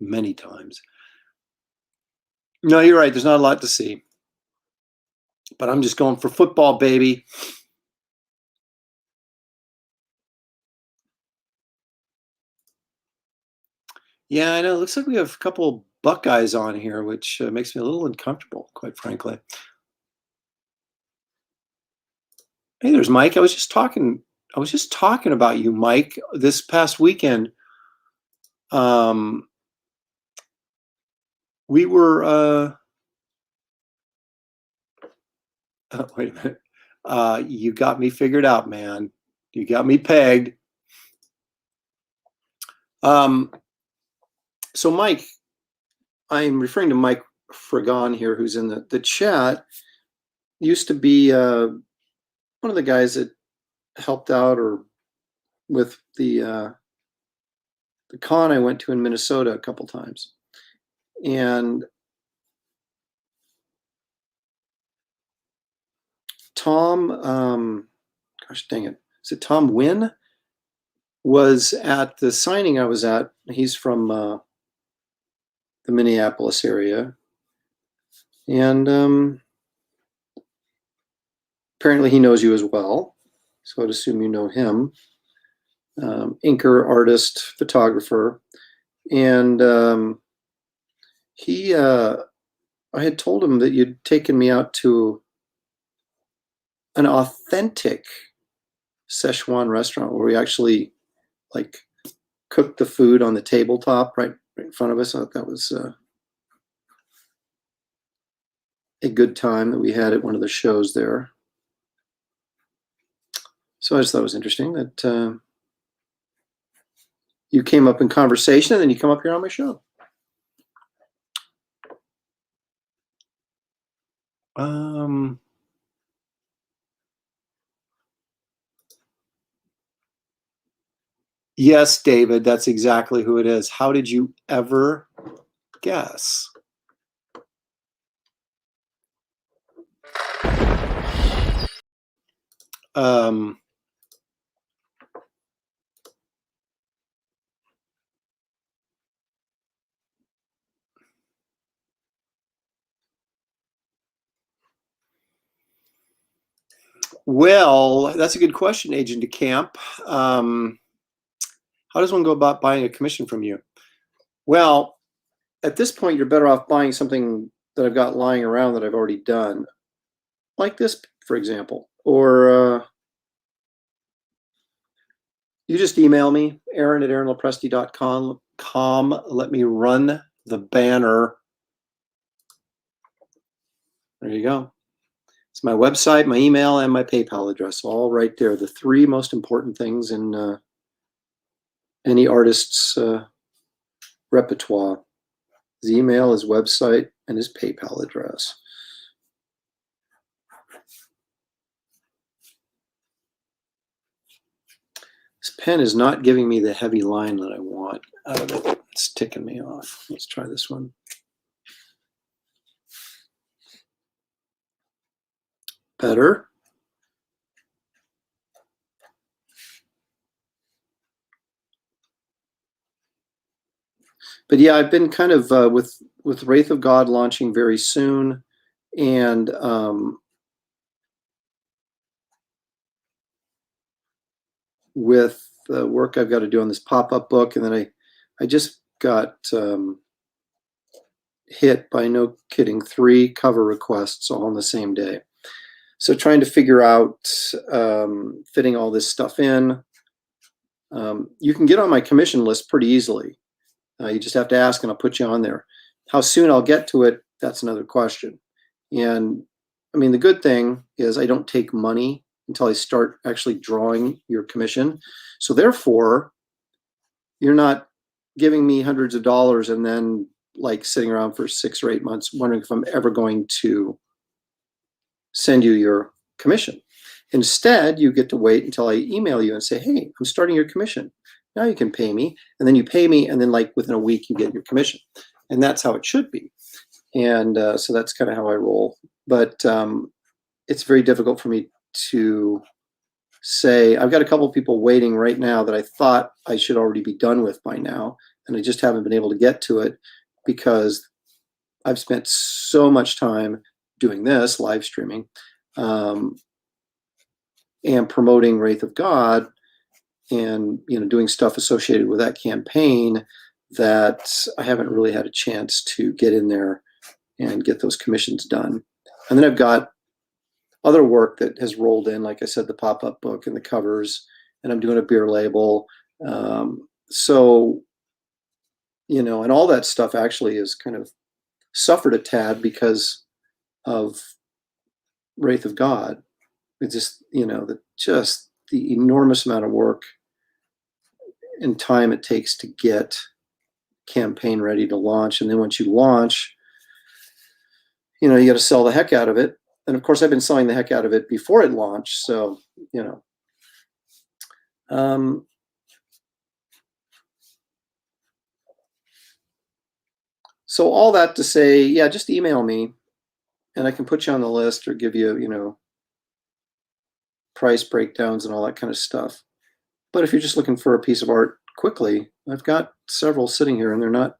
many times. No, you're right. There's not a lot to see. But I'm just going for football, baby. Yeah, I know. It looks like we have a couple Buckeyes on here, which makes me a little uncomfortable, quite frankly. Hey, there's Mike. I was just talking about you, Mike, this past weekend. We were wait a minute. You got me figured out, man. You got me pegged. So Mike, I'm referring to Mike Fragon here, who's in the chat. Used to be one of the guys that helped out or with the con I went to in Minnesota a couple times. And Tom, gosh dang it, is it Tom Wynn? Was at the signing I was at. He's from the Minneapolis area. And apparently he knows you as well. So I'd assume you know him. Inker, artist, photographer. And I had told him that you'd taken me out to an authentic Szechuan restaurant where we actually like cooked the food on the tabletop right in front of us. I thought that was a good time that we had at one of the shows there. So I just thought it was interesting that you came up in conversation and then you come up here on my show. Yes, David, that's exactly who it is. How did you ever guess? Well, that's a good question, Agent DeCamp. How does one go about buying a commission from you? Well, at this point, you're better off buying something that I've got lying around that I've already done, like this, for example. Or you just email me, aaron@aaronlopresti.com. Let me run the banner. There you go. It's my website, my email, and my PayPal address, all right there. The three most important things in any artist's repertoire: his email, his website, and his PayPal address. This pen is not giving me the heavy line that I want out of it. It's ticking me off. Let's try this one. Better. But yeah, I've been kind of with Wraith of God launching very soon, and with the work I've got to do on this pop-up book, and then I just got hit by, no kidding, 3 cover requests all on the same day. So trying to figure out fitting all this stuff in. You can get on my commission list pretty easily. You just have to ask and I'll put you on there. How soon I'll get to it, that's another question. And I mean, the good thing is I don't take money until I start actually drawing your commission. So therefore, you're not giving me hundreds of dollars and then like sitting around for 6 or 8 months wondering if I'm ever going to send you your commission. Instead, you get to wait until I email you and say, hey, I'm starting your commission. Now you can pay me. And then you pay me, and then like within a week, you get your commission. And that's how it should be. And so that's kind of how I roll. But it's very difficult for me to say, I've got a couple of people waiting right now that I thought I should already be done with by now. And I just haven't been able to get to it because I've spent so much time doing this, live streaming, and promoting Wraith of God, and doing stuff associated with that campaign, that I haven't really had a chance to get in there and get those commissions done. And then I've got other work that has rolled in, like I said, the pop-up book and the covers, and I'm doing a beer label. So, and all that stuff actually is kind of suffered a tad because of Wraith of God. It's just, the enormous amount of work and time it takes to get campaign ready to launch. And then once you launch, you got to sell the heck out of it. And of course, I've been selling the heck out of it before it launched. So, so all that to say, yeah, just email me and I can put you on the list or give you, price breakdowns and all that kind of stuff. But if you're just looking for a piece of art quickly, I've got several sitting here and they're not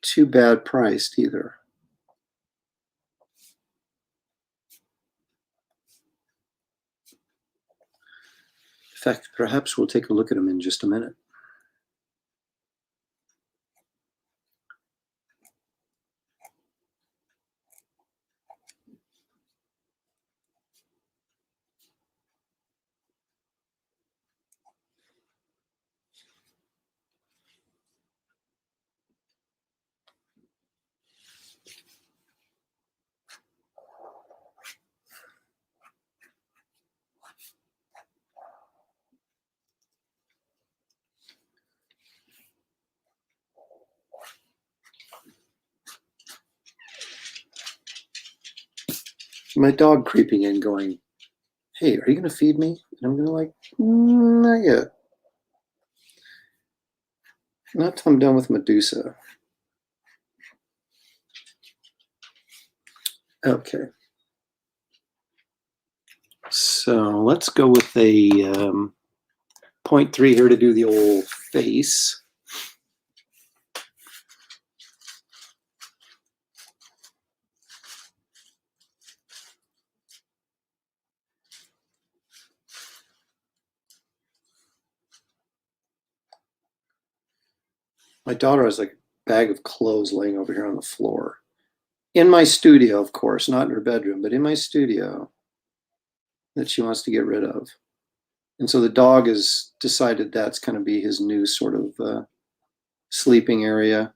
too bad priced either. In fact, perhaps we'll take a look at them in just a minute. My dog creeping in going, hey, are you going to feed me? And I'm going to like, not yet. Not till I'm done with Medusa. Okay. So let's go with a 0.3 here to do the old face. My daughter has like a bag of clothes laying over here on the floor. In my studio, of course, not in her bedroom, but in my studio that she wants to get rid of. And so the dog has decided that's going to be his new sort of sleeping area.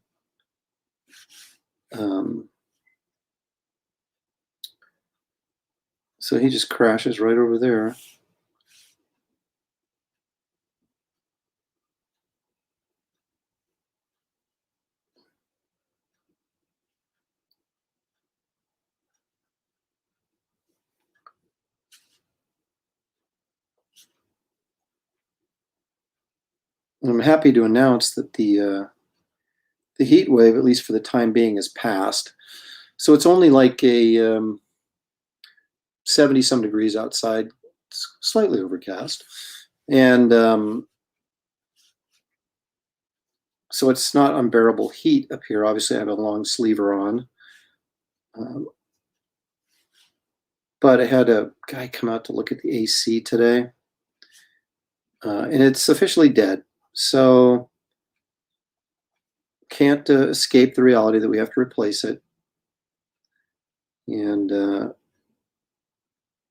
So he just crashes right over there. And I'm happy to announce that the heat wave, at least for the time being, is past. So it's only like a 70 some degrees outside. It's slightly overcast. And so it's not unbearable heat up here. Obviously, I have a long sleever on. But I had a guy come out to look at the AC today. And it's officially dead. So can't escape the reality that we have to replace it. And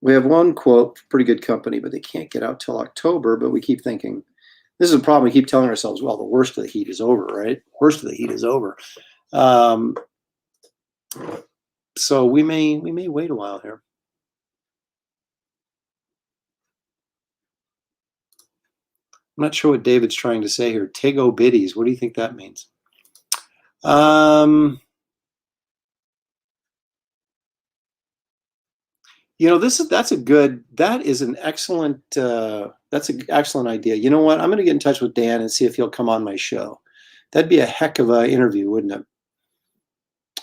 we have one quote, pretty good company, but they can't get out till October. But we keep thinking, this is a problem. We keep telling ourselves, well, the worst of the heat is over, right? Worst of the heat is over. So we may wait a while here. I'm not sure what David's trying to say here. Tego biddies. What do you think that means? You know, that is an excellent that's an excellent idea. You know what? I'm going to get in touch with Dan and see if he'll come on my show. That'd be a heck of an interview, wouldn't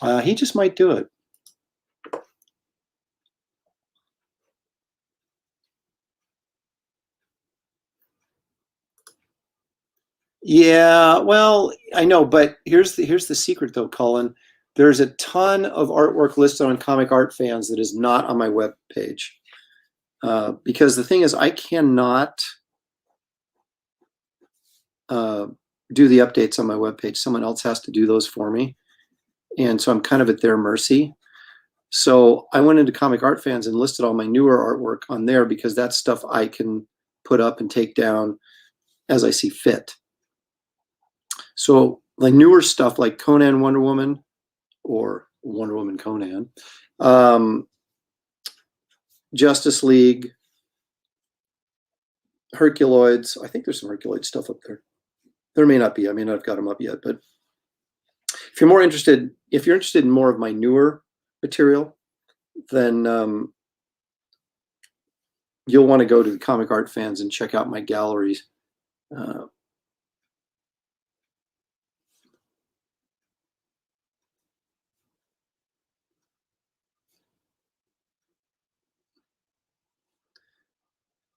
it? He just might do it. Yeah, well, I know, but here's the secret though, Colin. There's a ton of artwork listed on Comic Art Fans that is not on my web page. Because the thing is, I cannot do the updates on my webpage. Someone else has to do those for me. And so I'm kind of at their mercy. So I went into Comic Art Fans and listed all my newer artwork on there because that's stuff I can put up and take down as I see fit. So the newer stuff like Conan Wonder Woman or Wonder Woman Conan, Justice League, Herculoids. I think there's some Herculoid stuff up there. There may not be. I may not have got them up yet, but if you're interested in more of my newer material, then you'll want to go to the Comic Art Fans and check out my galleries.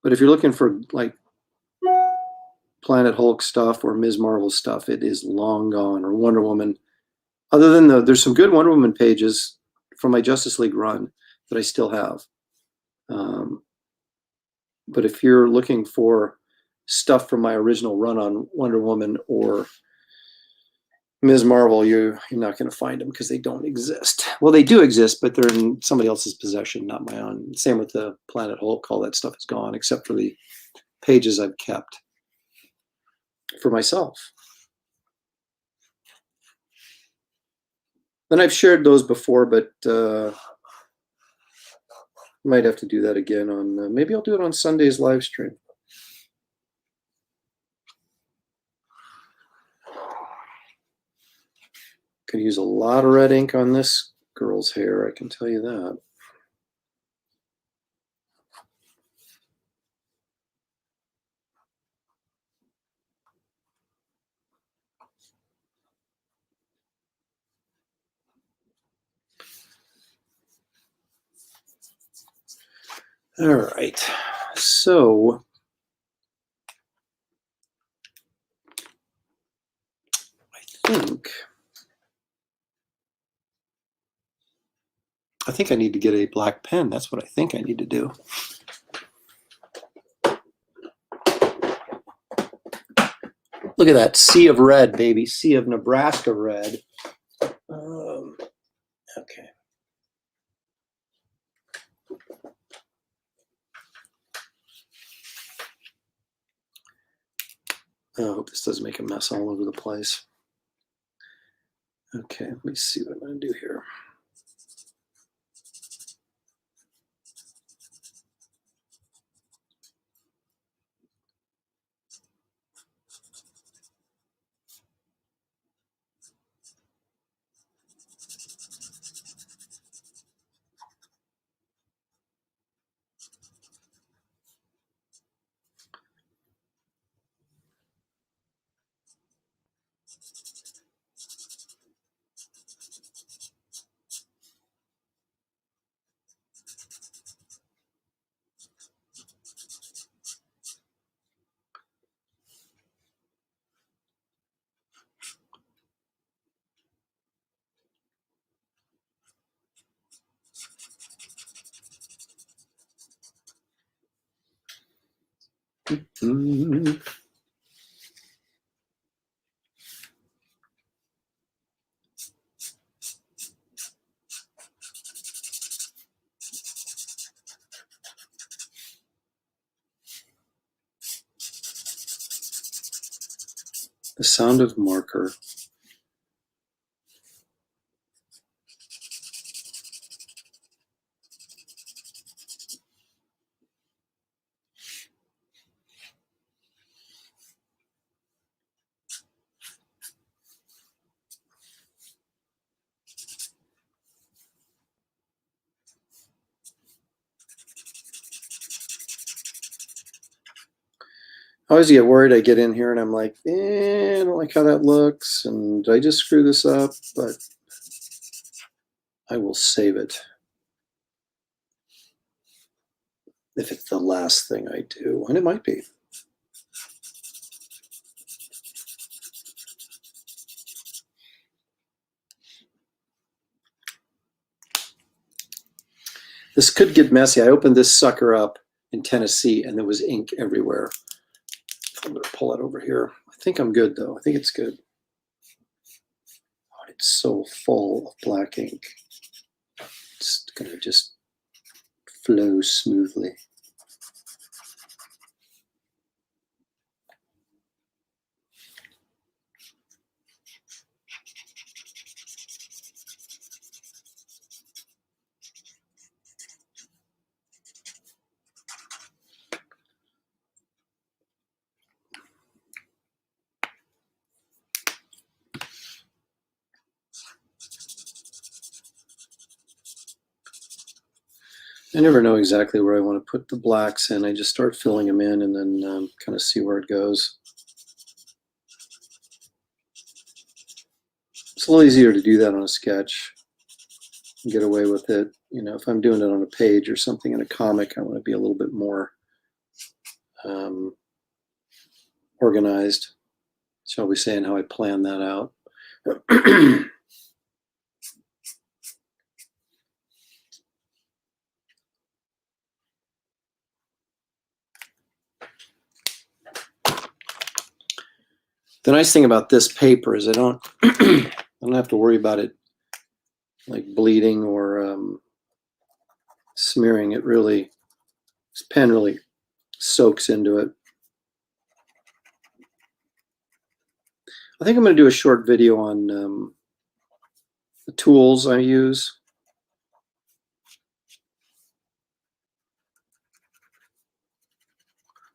But if you're looking for like Planet Hulk stuff or Ms. Marvel stuff, it is long gone. Or Wonder Woman. Other than there's some good Wonder Woman pages from my Justice League run that I still have. But if you're looking for stuff from my original run on Wonder Woman or Ms. Marvel, you're not going to find them because they don't exist. Well, they do exist, but they're in somebody else's possession, not my own. Same with the Planet Hulk. All that stuff is gone, except for the pages I've kept for myself. And I've shared those before, but might have to do that again on, maybe I'll do it on Sunday's live stream. Could use a lot of red ink on this girl's hair, I can tell you that. All right, so I think I need to get a black pen. That's what I think I need to do. Look at that sea of red, baby. Sea of Nebraska red. Okay. I hope this doesn't make a mess all over the place. Okay, let me see what I'm going to do here. The sound of marker. I always get worried. I get in here and I'm like, I don't like how that looks. And did I just screw this up? But I will save it if it's the last thing I do. And it might be. This could get messy. I opened this sucker up in Tennessee and there was ink everywhere. I'm going to pull it over here. I think I'm good though. I think it's good. Oh, it's so full of black ink. It's going to just flow smoothly. I never know exactly where I want to put the blacks in. I just start filling them in and then kind of see where it goes. It's a little easier to do that on a sketch and get away with it. You know, if I'm doing it on a page or something in a comic, I want to be a little bit more organized, shall we say, and how I plan that out. The nice thing about this paper is I don't have to worry about it like bleeding or smearing. It really, this pen really soaks into it. I think I'm going to do a short video on the tools I use.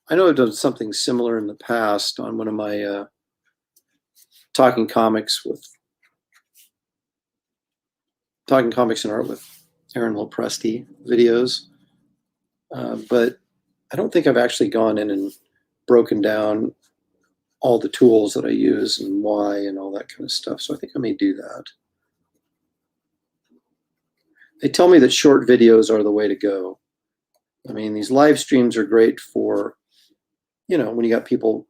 I know I've done something similar in the past on one of my Talking Comics and Art with Aaron Lopresti videos, but I don't think I've actually gone in and broken down all the tools that I use and why and all that kind of stuff. So I think I may do that. They tell me that short videos are the way to go. I mean, these live streams are great for, you know, when you got people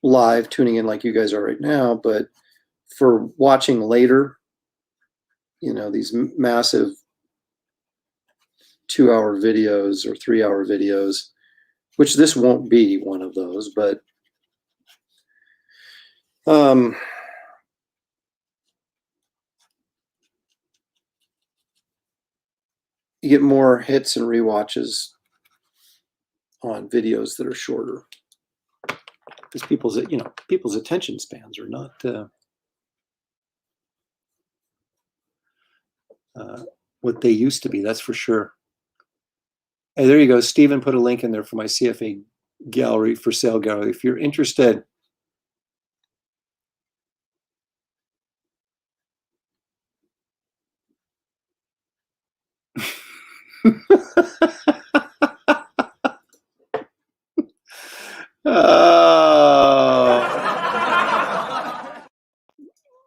live tuning in like you guys are right now, but for watching later, you know, these massive 2-hour videos or 3-hour videos, which this won't be one of those, but You get more hits and rewatches on videos that are shorter, because people's attention spans are not what they used to be. That's for sure. Hey, there you go. Stephen put a link in there for my CFA gallery, for sale gallery. If you're interested.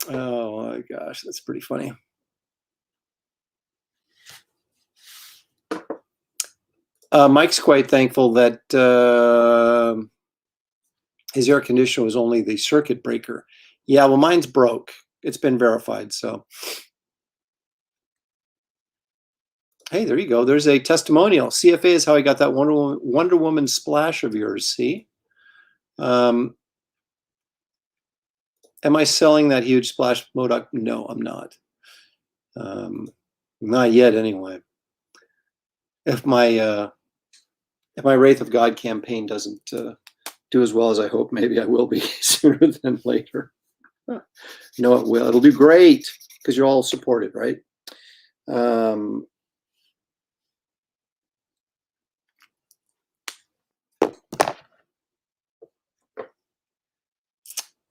Oh my gosh, that's pretty funny. Mike's quite thankful that his air conditioner was only the circuit breaker. Yeah, well, mine's broke. It's been verified, so. Hey, there you go. There's a testimonial. CFA is how I got that Wonder Woman splash of yours, see? Am I selling that huge splash Modoc? No, I'm not. Not yet, anyway. If my Wraith of God campaign doesn't do as well as I hope, maybe I will be sooner than later. No, it will. It'll do great because you're all supported, right?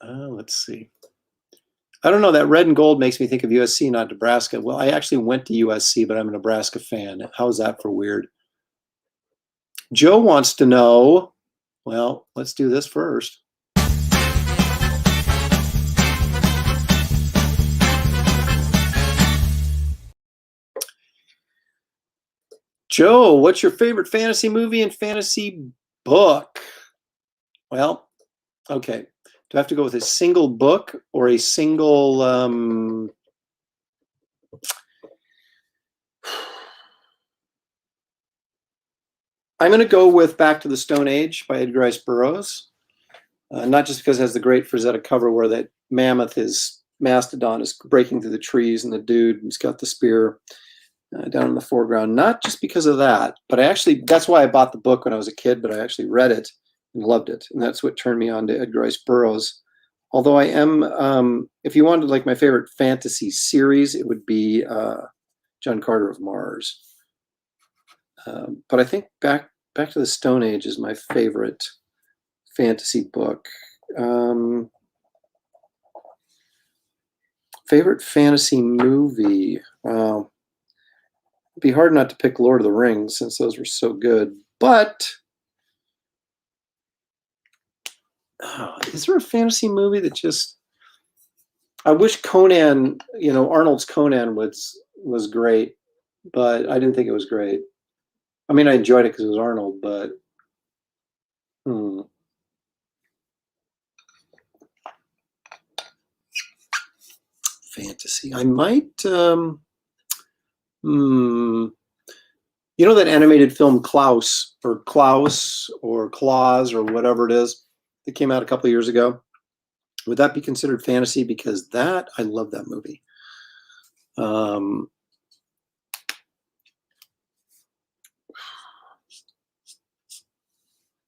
Let's see. I don't know. That red and gold makes me think of USC, not Nebraska. Well, I actually went to USC, but I'm a Nebraska fan. How is that for weird? Joe wants to know. Well, let's do this first. Joe, what's your favorite fantasy movie and fantasy book? Well, okay. Do I have to go with a single book or a single I'm going to go with Back to the Stone Age by Edgar Rice Burroughs. Not just because it has the great Frazetta cover where that mammoth mastodon is breaking through the trees and the dude who's got the spear down in the foreground. Not just because of that, but that's why I bought the book when I was a kid, but I actually read it and loved it. And that's what turned me on to Edgar Rice Burroughs. Although I am, if you wanted like my favorite fantasy series, it would be John Carter of Mars. But I think Back to the Stone Age is my favorite fantasy book. Favorite fantasy movie? It'd be hard not to pick Lord of the Rings since those were so good. But is there a fantasy movie that just? I wish Conan, Arnold's Conan was great, but I didn't think it was great. I mean, I enjoyed it because it was Arnold, but fantasy. I might. You know that animated film Klaus or Klaus or Claus or whatever it is that came out a couple of years ago? Would that be considered fantasy? Because I love that movie.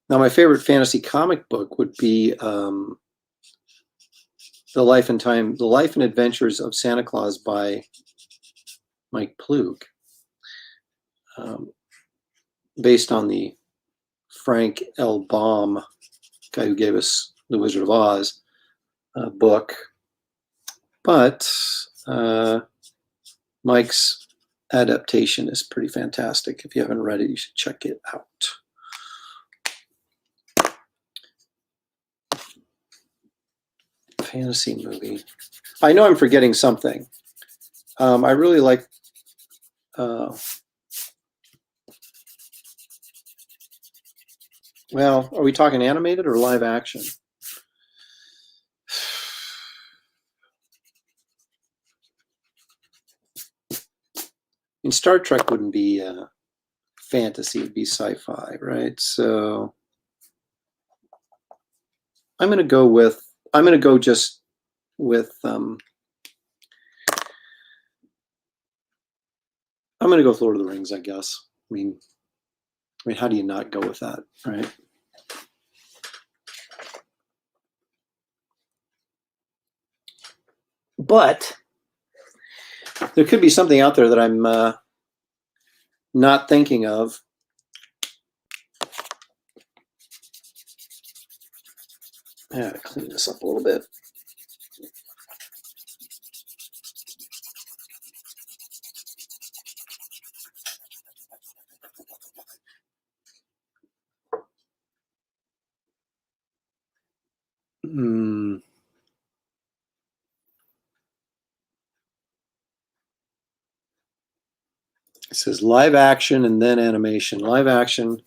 Now, my favorite fantasy comic book would be The Life and Adventures of Santa Claus by Mike Plug, based on the Frank L. Baum guy who gave us The Wizard of Oz book. But Mike's adaptation is pretty fantastic. If you haven't read it, you should check it out. Fantasy movie. I know I'm forgetting something. I really like well, are we talking animated or live action? And Star Trek wouldn't be fantasy, it'd be sci-fi, right? So I'm going to go with, I'm going to go just with, I'm going to go with Lord of the Rings, I guess. I mean, how do you not go with that, right? But there could be something out there that I'm not thinking of. I gotta clean this up a little bit. It says live action and then animation. Live action.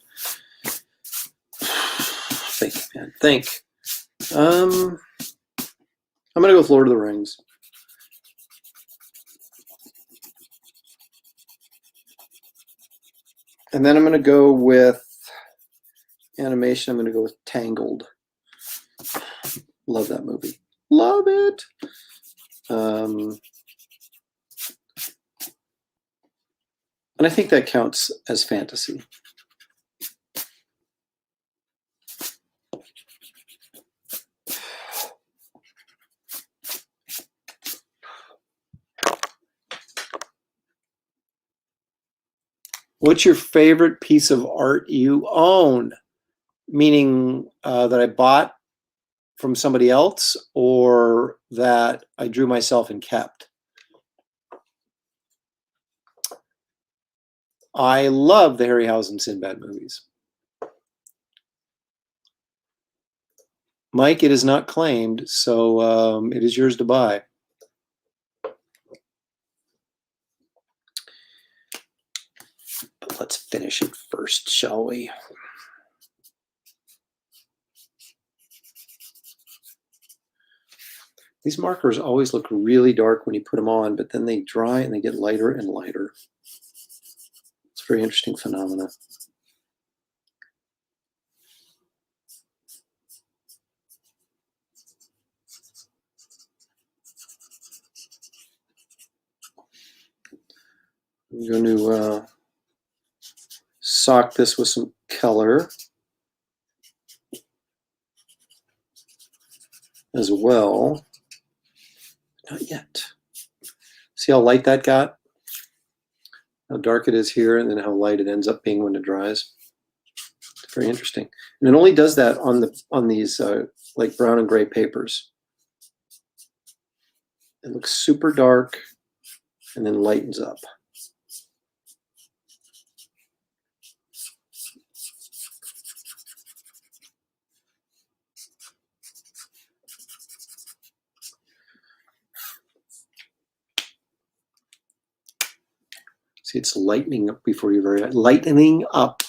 Think, man, think. I'm gonna go with Lord of the Rings. And then I'm gonna go with animation. I'm gonna go with Tangled. Love that movie. Love it. And I think that counts as fantasy. What's your favorite piece of art you own? Meaning that I bought from somebody else or that I drew myself and kept? I love the Harryhausen Sinbad movies. Mike, it is not claimed, so it is yours to buy. But let's finish it first, shall we? These markers always look really dark when you put them on, but then they dry and they get lighter and lighter. It's a very interesting phenomenon. I'm going to sock this with some color as well. Not yet. See how light that got? How dark it is here, and then how light it ends up being when it dries. It's very interesting. And it only does that on these like brown and gray papers. It looks super dark and then lightens up. See, it's lightening up before you're very lightening up.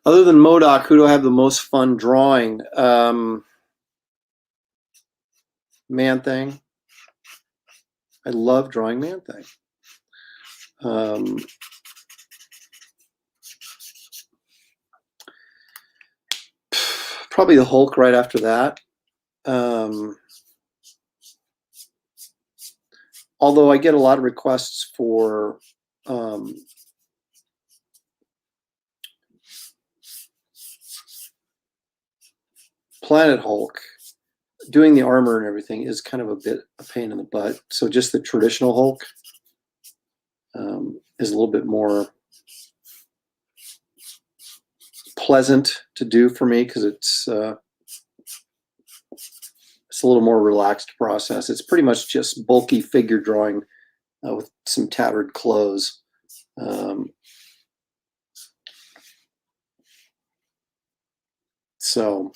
Other than MODOK, who do I have the most fun drawing? Man-Thing. I love drawing Man-Thing. Probably the Hulk right after that. Although I get a lot of requests for Planet Hulk. Doing the armor and everything is kind of a bit a pain in the butt. So just the traditional Hulk is a little bit more pleasant to do for me because it's a little more relaxed process. It's pretty much just bulky figure drawing with some tattered clothes. So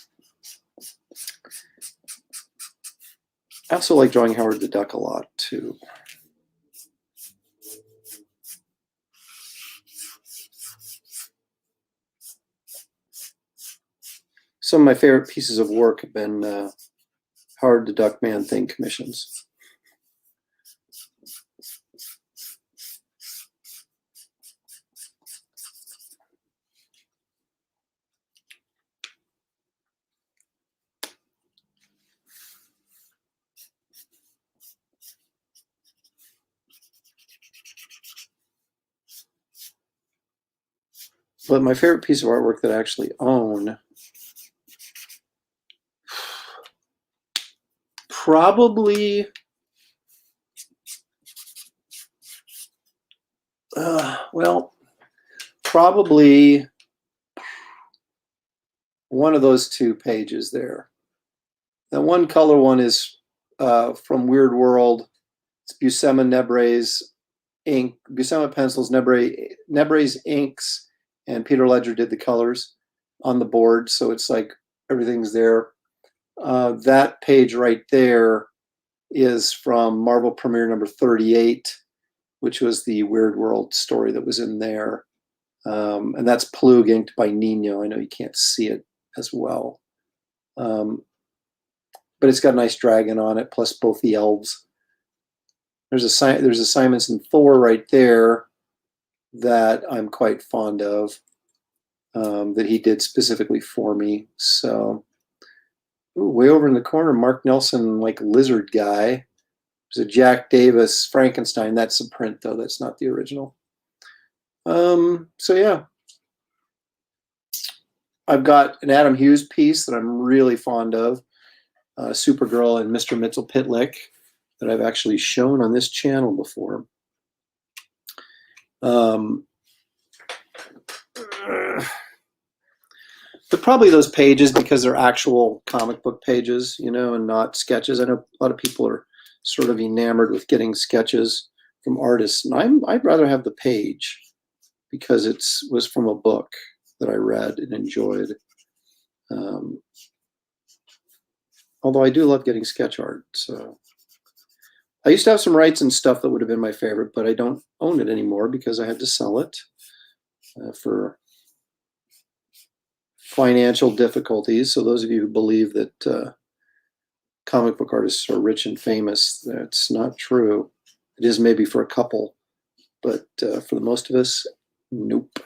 I also like drawing Howard the Duck a lot too. Some of my favorite pieces of work have been Howard the Duck Man-Thing commissions. But my favorite piece of artwork that I actually own, probably, well, probably one of those 2 pages there. The one color one is from Weird World. It's Buscema Nebre's ink, Buscema pencils, Nebre's inks, and Peter Ledger did the colors on the board. So it's like everything's there. That page right there is from Marvel Premiere number 38, which was the Weird World story that was in there. And that's Plug inked by Nino. I know you can't see it as well. But it's got a nice dragon on it, plus both the elves. There's a Simonson Thor right there that I'm quite fond of, that he did specifically for me. So, ooh, way over in the corner, Mark Nelson, like lizard guy. There's a Jack Davis Frankenstein. That's a print though. That's not the original. So yeah, I've got an Adam Hughes piece that I'm really fond of, Supergirl and Mr. Mitzel-Pitlick, that I've actually shown on this channel before. But probably those pages, because they're actual comic book pages, you know, and not sketches. I know a lot of people are sort of enamored with getting sketches from artists, and I'd rather have the page because it was from a book that I read and enjoyed. Although I do love getting sketch art. So I used to have some rights and stuff that would have been my favorite, but I don't own it anymore because I had to sell it for financial difficulties. So those of you who believe that comic book artists are rich and famous, that's not true. It is maybe for a couple, but for the most of us, nope.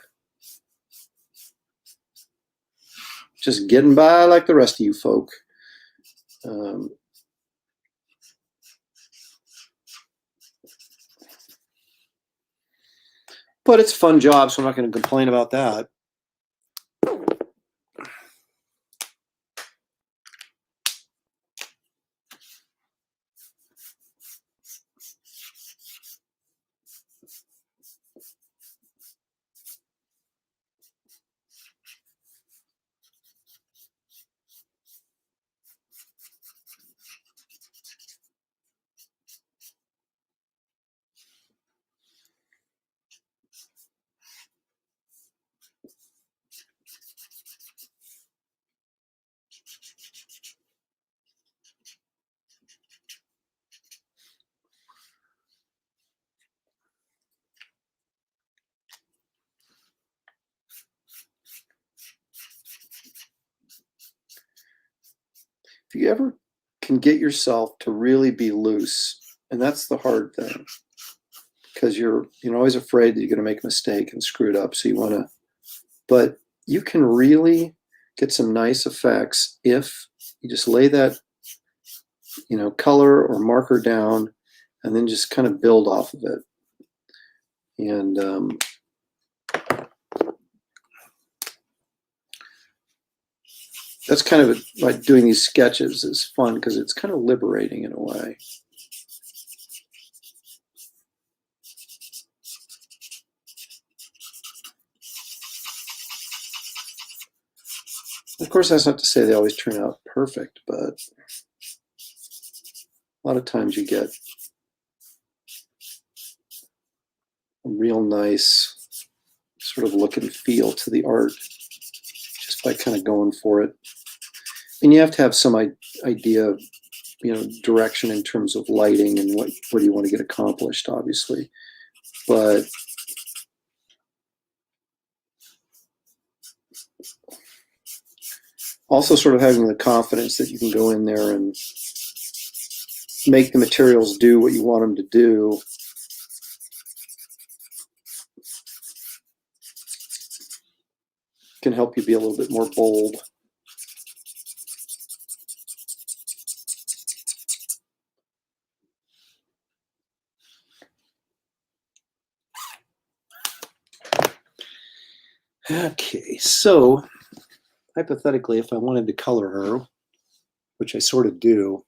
Just getting by like the rest of you folk. But it's a fun job, so I'm not going to complain about that. If you ever can get yourself to really be loose, and that's the hard thing, because you're always afraid that you're going to make a mistake and screw it up. So you want to, but you can really get some nice effects if you just lay that, color or marker down, and then just kind of build off of it. And that's kind of like doing these sketches is fun because it's kind of liberating in a way. Of course, that's not to say they always turn out perfect, but a lot of times you get a real nice sort of look and feel to the art just by kind of going for it. And you have to have some idea of, direction in terms of lighting and what do you want to get accomplished, obviously. But also sort of having the confidence that you can go in there and make the materials do what you want them to do. Can help you be a little bit more bold. Okay, so hypothetically, if I wanted to color her, which I sort of do,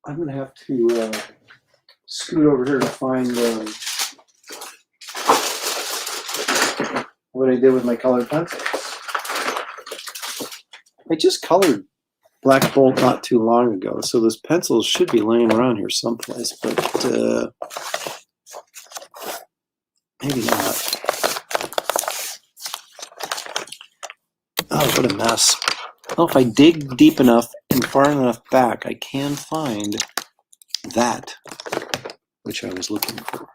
I'm going to have to scoot over here to find what I did with my colored pencils. I just colored Black Bolt not too long ago, so those pencils should be laying around here someplace, but maybe not. Oh, what a mess. Well, if I dig deep enough and far enough back, I can find that which I was looking for.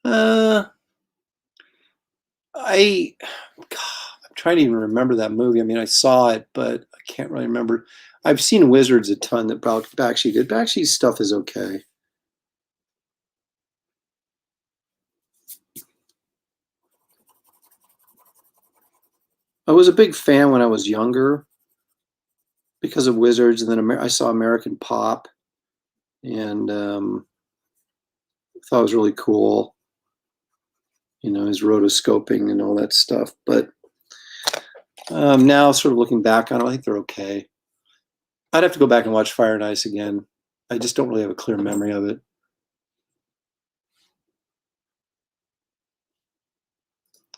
I'm trying to even remember that movie. I mean, I saw it, but I can't really remember. I've seen Wizards a ton that Bakshi did. Bakshi's stuff is okay. I was a big fan when I was younger because of Wizards, and then I saw American Pop, and thought it was really cool. You know, his rotoscoping and all that stuff. But now, sort of looking back on it, I think they're okay. I'd have to go back and watch Fire and Ice again. I just don't really have a clear memory of it.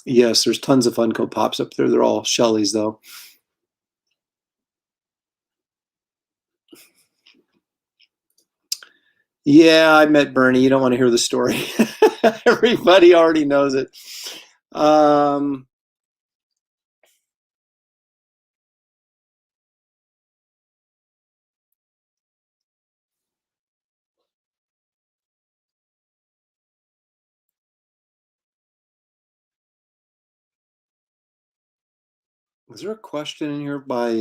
Yes, there's tons of Funko Pops up there. They're all Shelley's, though. Yeah, I met Bernie. You don't want to hear the story. Everybody already knows it. Was there a question in here by...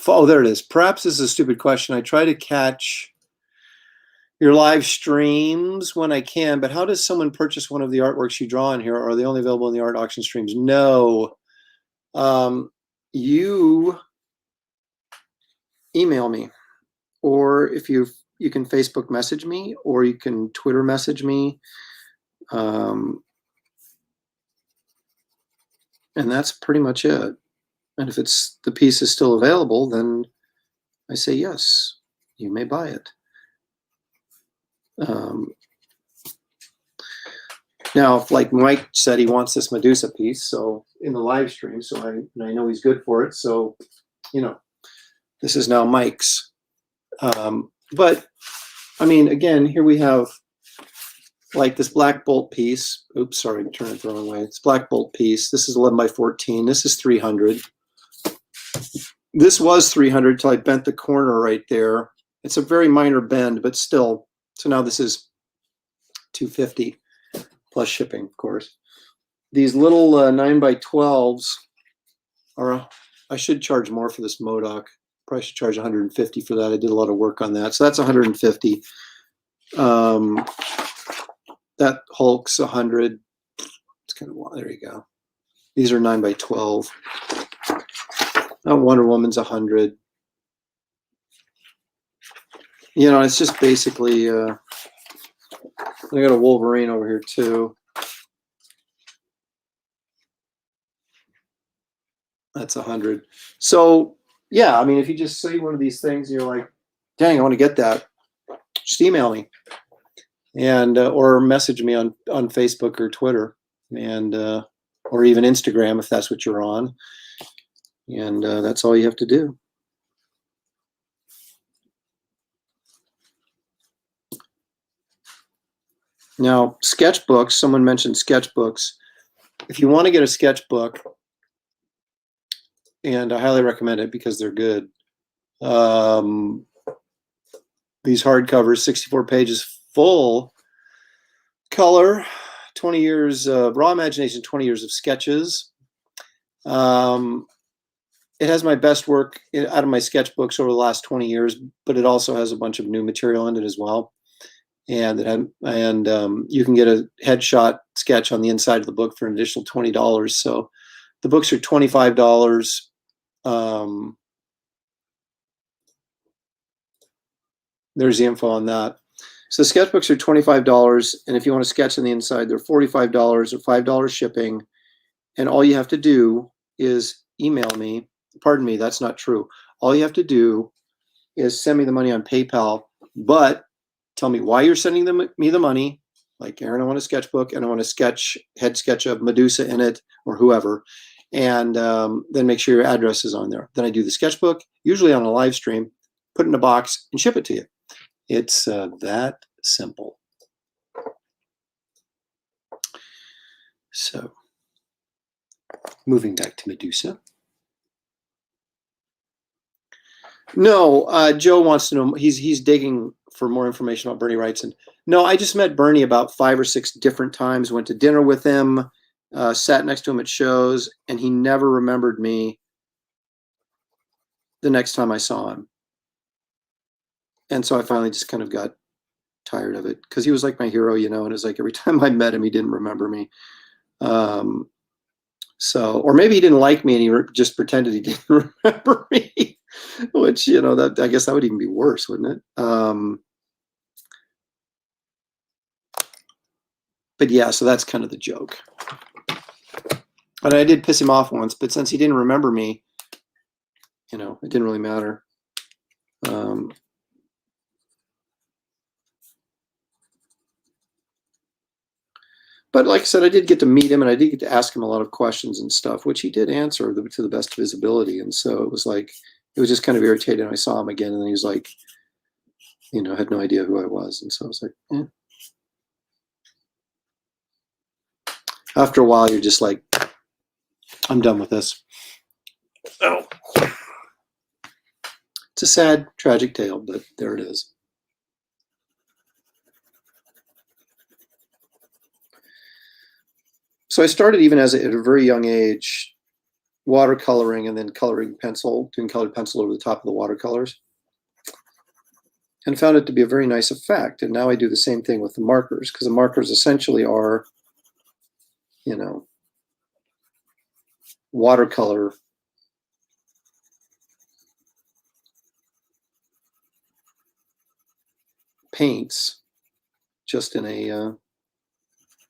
oh, there it is. Perhaps this is a stupid question. I try to catch your live streams when I can, but how does someone purchase one of the artworks you draw in here? Or are they only available in the art auction streams? No. You email me, or if you can Facebook message me, or you can Twitter message me. And that's pretty much it. And if it's the piece is still available, then I say yes, you may buy it. Now, like Mike said, he wants this Medusa piece, so in the live stream, so I know he's good for it. So, you know, this is now Mike's. But I mean, again, here we have like this Black Bolt piece. Oops, sorry, I'm turning it the wrong way. It's Black Bolt piece. This is 11 by 14. This is 300. This was 300 till I bent the corner right there. It's a very minor bend, but still. So now this is 250 plus shipping, of course. These little 9 by 12s are, I should charge more for this MODOK. Probably should charge 150 for that. I did a lot of work on that. So that's 150. That Hulk's 100. It's kind of, there you go. These are 9 by 12. Wonder Woman's 100. You know, it's just basically, I got a Wolverine over here too. That's 100. So yeah, I mean, if you just see one of these things, and you're like, dang, I want to get that, just email me, and or message me on Facebook or Twitter, and or even Instagram if that's what you're on, and that's all you have to do. Now, sketchbooks, someone mentioned sketchbooks. If you want to get a sketchbook, and I highly recommend it because they're good. These hardcovers, 64 pages, full color, 20 years of raw imagination, 20 years of sketches. It has my best work out of my sketchbooks over the last 20 years, but it also has a bunch of new material in it as well. And you can get a headshot sketch on the inside of the book for an additional $20. So the books are $25. There's the info on that. So the sketchbooks are $25, and if you want to sketch on the inside, they're $45 or $5 shipping. And all you have to do is email me. Pardon me, that's not true. All you have to do is send me the money on PayPal, but tell me why you're sending me the money. Like, Aaron, I want a sketchbook, and I want a head sketch of Medusa in it, or whoever. And then make sure your address is on there. Then I do the sketchbook, usually on a live stream, put it in a box, and ship it to you. It's that simple. So, moving back to Medusa. No, Joe wants to know, he's digging for more information about Bernie Wrightson. No, I just met Bernie about 5 or 6 different times, went to dinner with him, sat next to him at shows, and he never remembered me the next time I saw him. And so I finally just kind of got tired of it, because he was like my hero, you know, and it's like every time I met him, he didn't remember me. So, or maybe he didn't like me and he just pretended he didn't remember me, which, you know, that, I guess that would even be worse, wouldn't it? But yeah, so that's kind of the joke. And I did piss him off once, but since he didn't remember me, you know, it didn't really matter. But like I said, I did get to meet him, and I did get to ask him a lot of questions and stuff, which he did answer to the best of his ability. And so it was like, it was just kind of irritating. I saw him again, and then he was like, you know, had no idea who I was. And so I was like, eh. After a while, you're just like, I'm done with this. Oh. It's a sad, tragic tale, but there it is. So I started even at a very young age, watercoloring and then coloring pencil, doing colored pencil over the top of the watercolors, and found it to be a very nice effect. And now I do the same thing with the markers, because the markers essentially are, you know, watercolor paints, just in a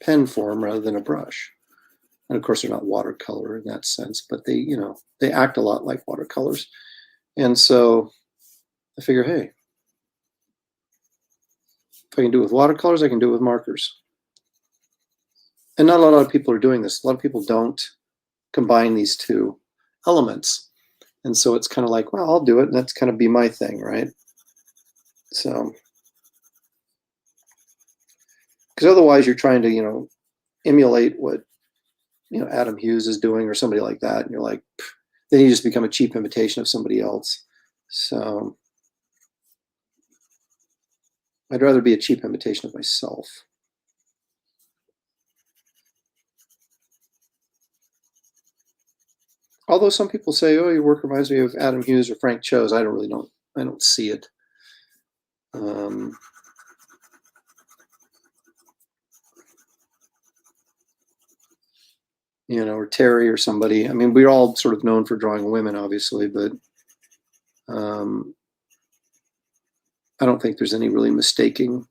pen form rather than a brush. And of course, they're not watercolor in that sense, but they, you know, they act a lot like watercolors. And so I figure, hey, if I can do it with watercolors, I can do it with markers. And not a lot of people are doing this. A lot of people don't combine these two elements. And so it's kind of like, well, I'll do it, and that's kind of be my thing, right? So, because otherwise you're trying to, you know, emulate what, you know, Adam Hughes is doing or somebody like that, and you're like, then you just become a cheap imitation of somebody else. So I'd rather be a cheap imitation of myself. Although some people say, oh, your work reminds me of Adam Hughes or Frank Cho's. I don't see it. You know, or Terry or somebody. I mean, we're all sort of known for drawing women, obviously, but I don't think there's any really mistaking.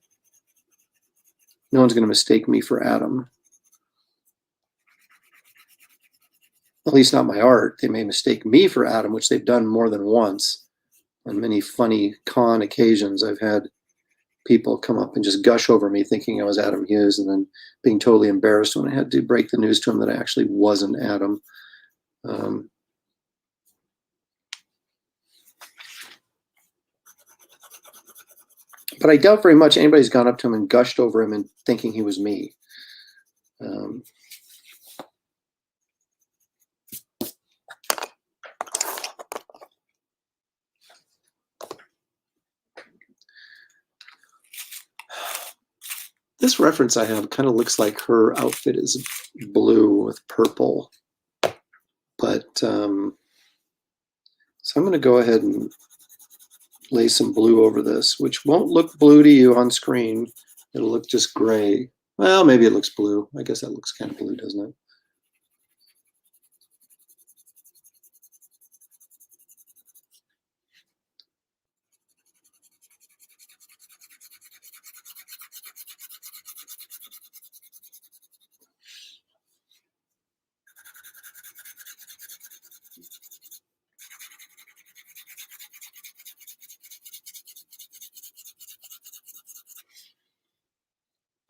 No one's going to mistake me for Adam. At least not my art. They may mistake me for Adam, which they've done more than once. On many funny con occasions, I've had people come up and just gush over me thinking I was Adam Hughes, and then being totally embarrassed when I had to break the news to him that I actually wasn't Adam. But I doubt very much anybody's gone up to him and gushed over him and thinking he was me. This reference I have kind of looks like her outfit is blue with purple. But, so I'm going to go ahead and lay some blue over this, which won't look blue to you on screen. It'll look just gray. Well, maybe it looks blue. I guess that looks kind of blue, doesn't it?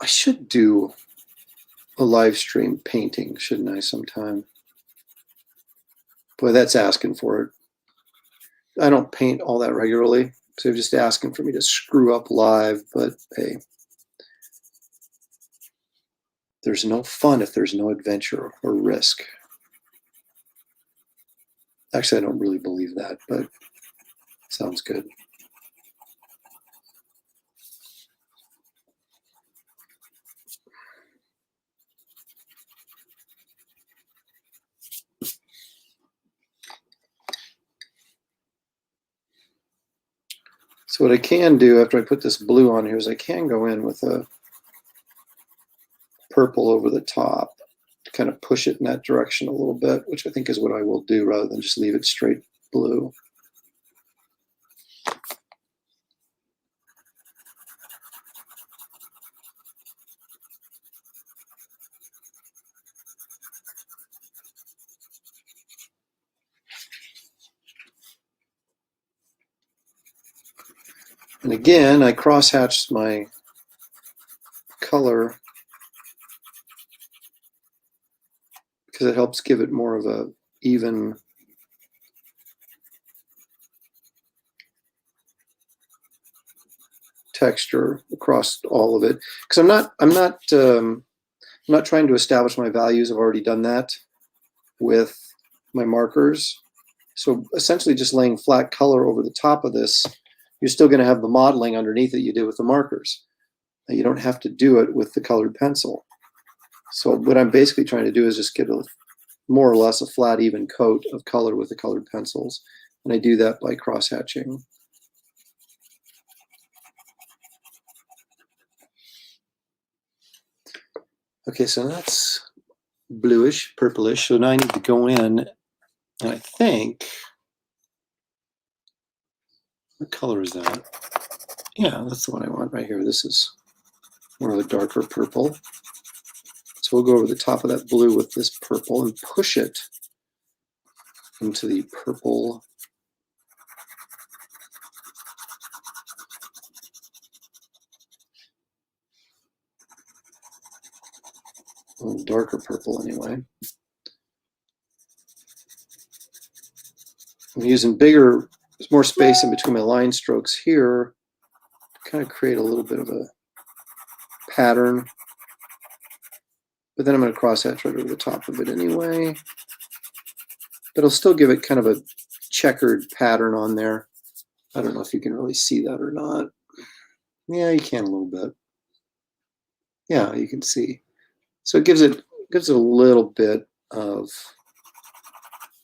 I should do a live stream painting, shouldn't I, sometime? Boy, that's asking for it. I don't paint all that regularly, so you're just asking for me to screw up live, but hey, there's no fun if there's no adventure or risk. Actually, I don't really believe that, but sounds good. So what I can do after I put this blue on here is I can go in with a purple over the top to kind of push it in that direction a little bit, which I think is what I will do rather than just leave it straight blue. And again, I cross-hatched my color because it helps give it more of a even texture across all of it. Because I'm not trying to establish my values. I've already done that with my markers. So essentially just laying flat color over the top of this, you're still going to have the modeling underneath that you did with the markers. You don't have to do it with the colored pencil. So what I'm basically trying to do is just get a more or less a flat, even coat of color with the colored pencils. And I do that by cross-hatching. Okay, so that's bluish, purplish. So now I need to go in, and I think, what color is that? Yeah, that's the one I want right here. This is more of a darker purple. So we'll go over the top of that blue with this purple and push it into the purple. A little darker purple anyway. I'm using bigger, there's more space in between my line strokes here to kind of create a little bit of a pattern. But then I'm going to cross-hatch right over the top of it anyway. But I'll still give it kind of a checkered pattern on there. I don't know if you can really see that or not. Yeah, you can a little bit. Yeah, you can see. So it gives it a little bit of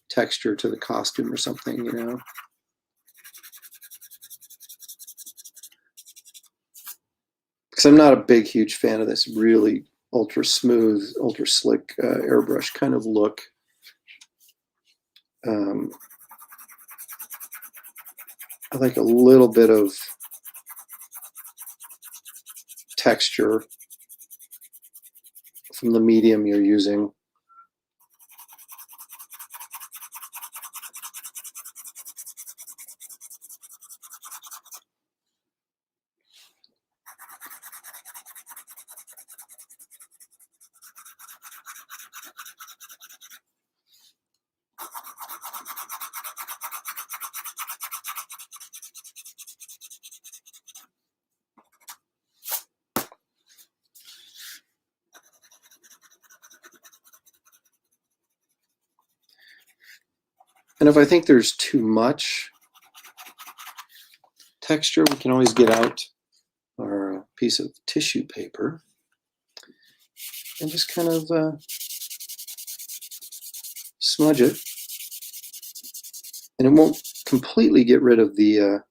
texture to the costume or something, you know. Because I'm not a big, huge fan of this really ultra smooth, ultra slick airbrush kind of look. I like a little bit of texture from the medium you're using. And if I think there's too much texture, we can always get out our piece of tissue paper. and just kind of smudge it. And it won't completely get rid of the, you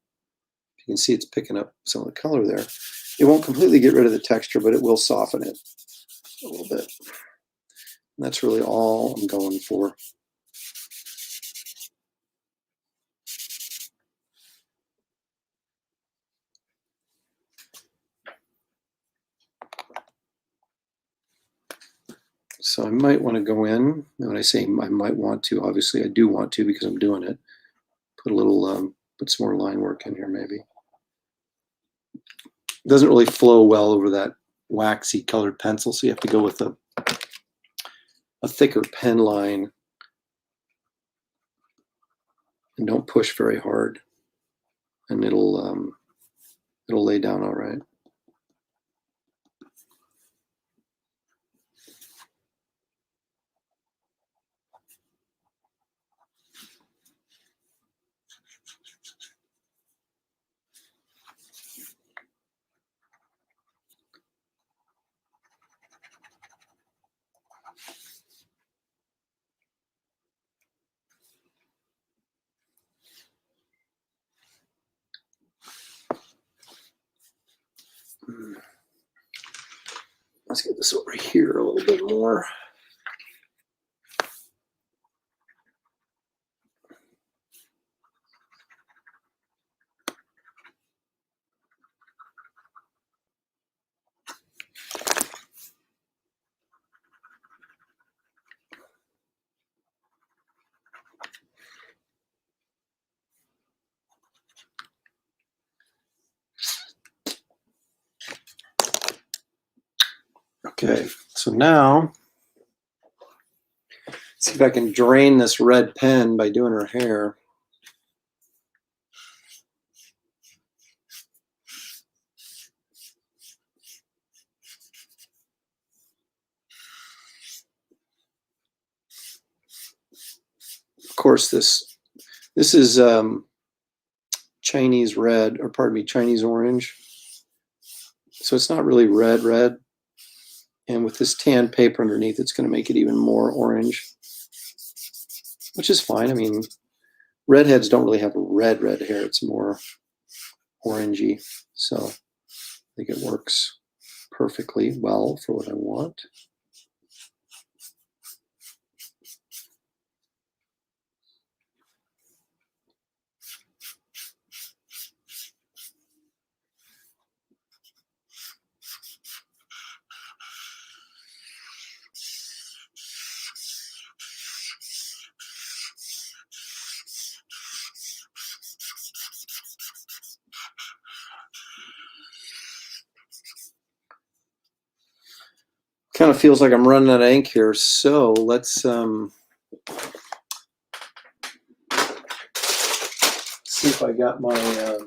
can see it's picking up some of the color there. It won't completely get rid of the texture, but it will soften it a little bit. And that's really all I'm going for. So I might want to go in. When I say I might want to, obviously I do want to because I'm doing it. Put a little, put some more line work in here maybe. It doesn't really flow well over that waxy colored pencil, so you have to go with a thicker pen line. And don't push very hard, and it'll lay down all right. Let's get this over here a little bit more. Okay, so now see if I can drain this red pen by doing her hair. Of course, this is Chinese red, or pardon me, Chinese orange. So it's not really red. And with this tan paper underneath, it's going to make it even more orange, which is fine. I mean, redheads don't really have red hair. It's more orangey. So I think it works perfectly well for what I want. Kind of feels like I'm running out of ink here, so let's see if I got my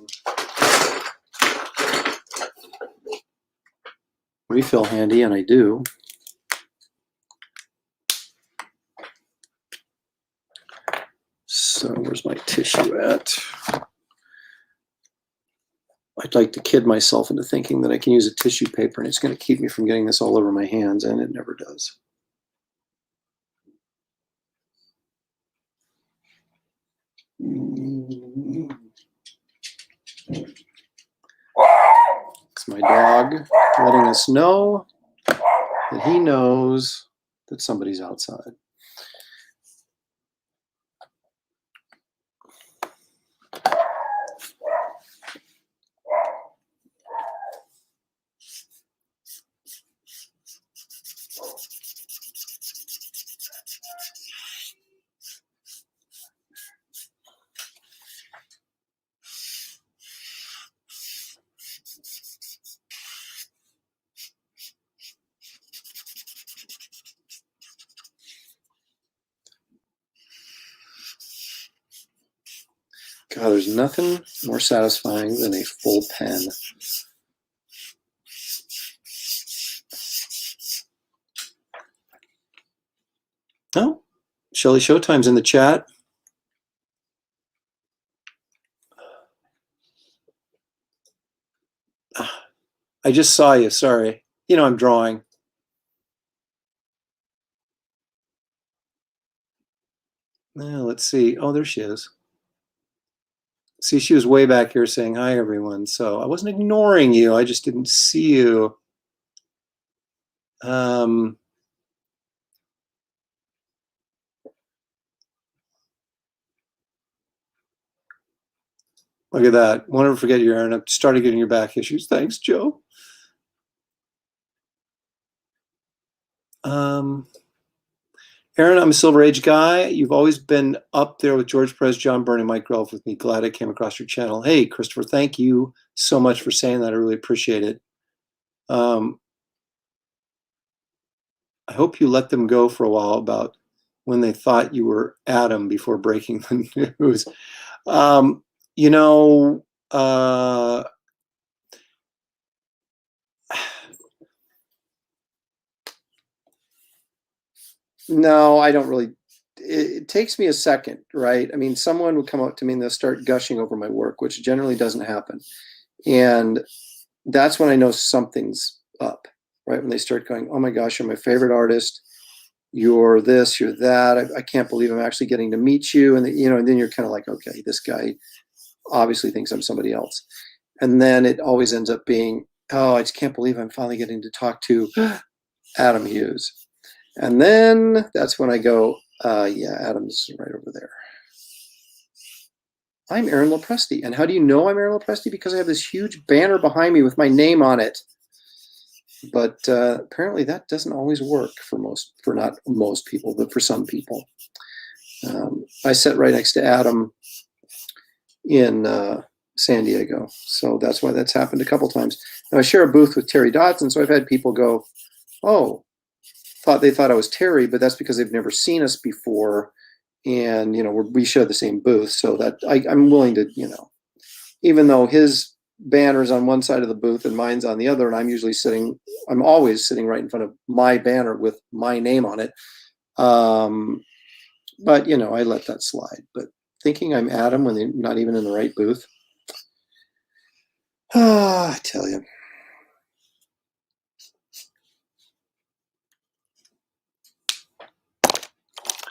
refill handy, and I do. So where's my tissue at? I'd like to kid myself into thinking that I can use a tissue paper and it's going to keep me from getting this all over my hands, and it never does. It's my dog letting us know that he knows that somebody's outside. God, there's nothing more satisfying than a full pen. Oh, Shelly Showtime's in the chat. I just saw you, sorry. You know I'm drawing. Let's see. Oh, there she is. See, she was way back here saying hi, everyone. So I wasn't ignoring you. I just didn't see you. Look at that. Won't ever forget you, Aaron. I've started getting your back issues. Thanks, Joe. Aaron, I'm a Silver Age guy. You've always been up there with George Perez, John Byrne, and Mike Grove with me. Glad I came across your channel. Hey, Christopher, thank you so much for saying that. I really appreciate it. I hope you let them go for a while about when they thought you were Adam before breaking the news. You know, no, I don't really. It takes me a second, right? I mean, someone would come up to me and they'll start gushing over my work, which generally doesn't happen. And that's when I know something's up, right? When they start going, oh my gosh, you're my favorite artist. You're this, you're that. I can't believe I'm actually getting to meet you. And, and then you're kind of like, okay, this guy obviously thinks I'm somebody else. And then it always ends up being, oh, I just can't believe I'm finally getting to talk to Adam Hughes. And then that's when I go, yeah, Adam's right over there. I'm Aaron Lopresti. And how do you know I'm Aaron Lopresti? Because I have this huge banner behind me with my name on it. But apparently that doesn't always work for not most people, but for some people. I sit right next to Adam in San Diego. So that's why that's happened a couple times. Now I share a booth with Terry Dodson, so I've had people go, oh, they thought I was Terry, but that's because they've never seen us before. And, we share the same booth. So that I'm willing to, even though his banner's on one side of the booth and mine's on the other, and I'm always sitting right in front of my banner with my name on it. But, I let that slide. But thinking I'm Adam when they're not even in the right booth, I tell you.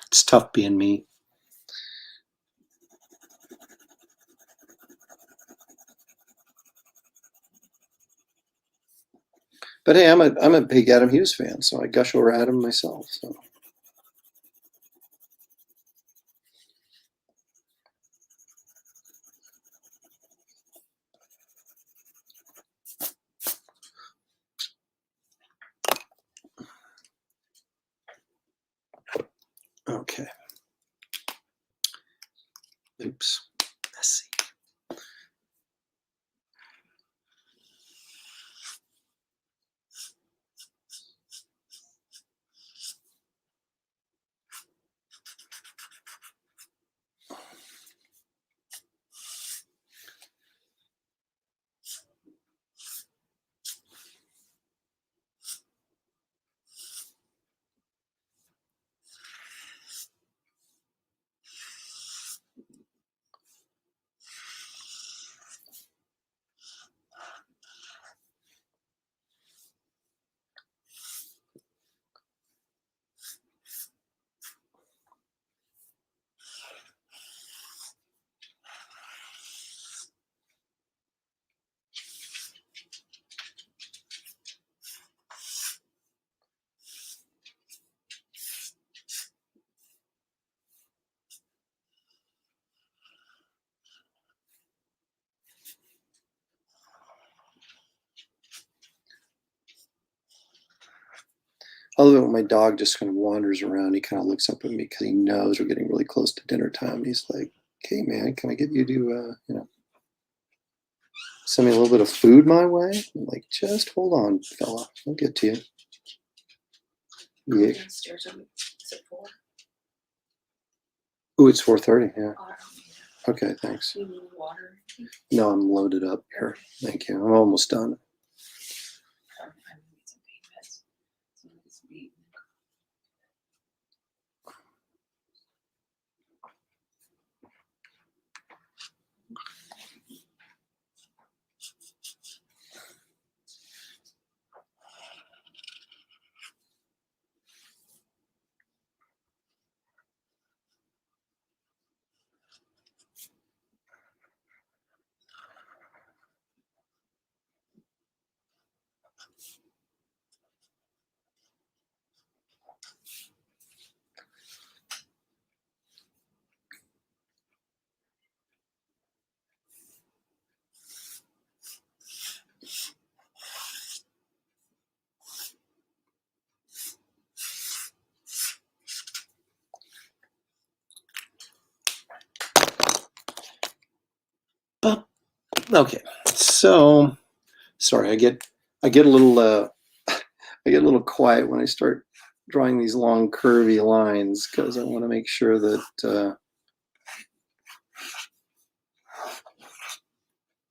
It's tough being me. But hey, I'm a big Adam Hughes fan, so I gush over Adam myself. So. Okay. Oops. Let's see. I love it when my dog just kind of wanders around. He kind of looks up at me because he knows we're getting really close to dinner time. He's like, "Hey, man, can I get you to, send me a little bit of food my way?" I'm like, "Just hold on, fella. I'll get to you." Yeah. Ooh, it's 4:30. Yeah. Okay, thanks. No, I'm loaded up here. Thank you. I'm almost done. Okay, so sorry, I get a little I get a little quiet when I start drawing these long curvy lines because I want to make sure that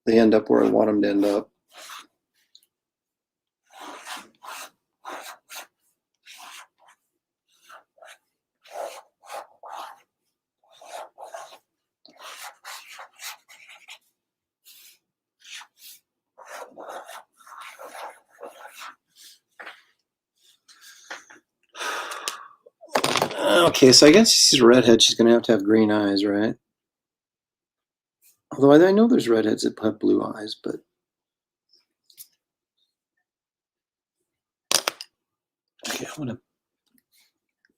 they end up where I want them to end up. Okay, so I guess she's a redhead. She's going to have green eyes, right? Although I know there's redheads that have blue eyes, but okay, I'm going to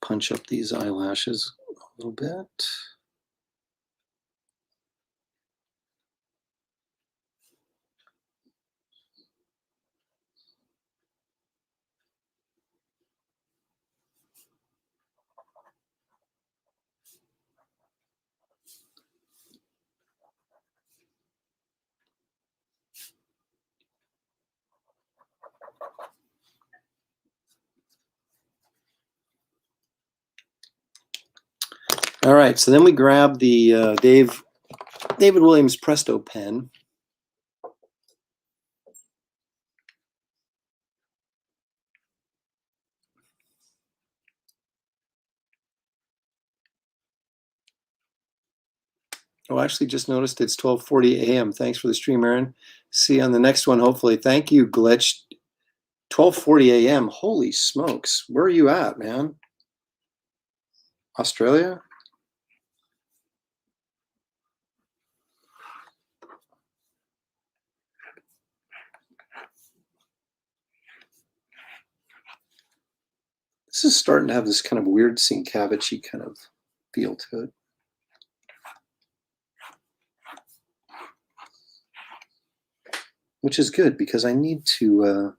punch up these eyelashes a little bit. All right, so then we grab the David Williams Presto pen. Oh, actually just noticed it's 12:40 a.m. Thanks for the stream, Aaron. See you on the next one, hopefully. Thank you, Glitch. 12:40 a.m. Holy smokes. Where are you at, man? Australia? This is starting to have this kind of weird Sienkiewicz-y kind of feel to it. Which is good because I need to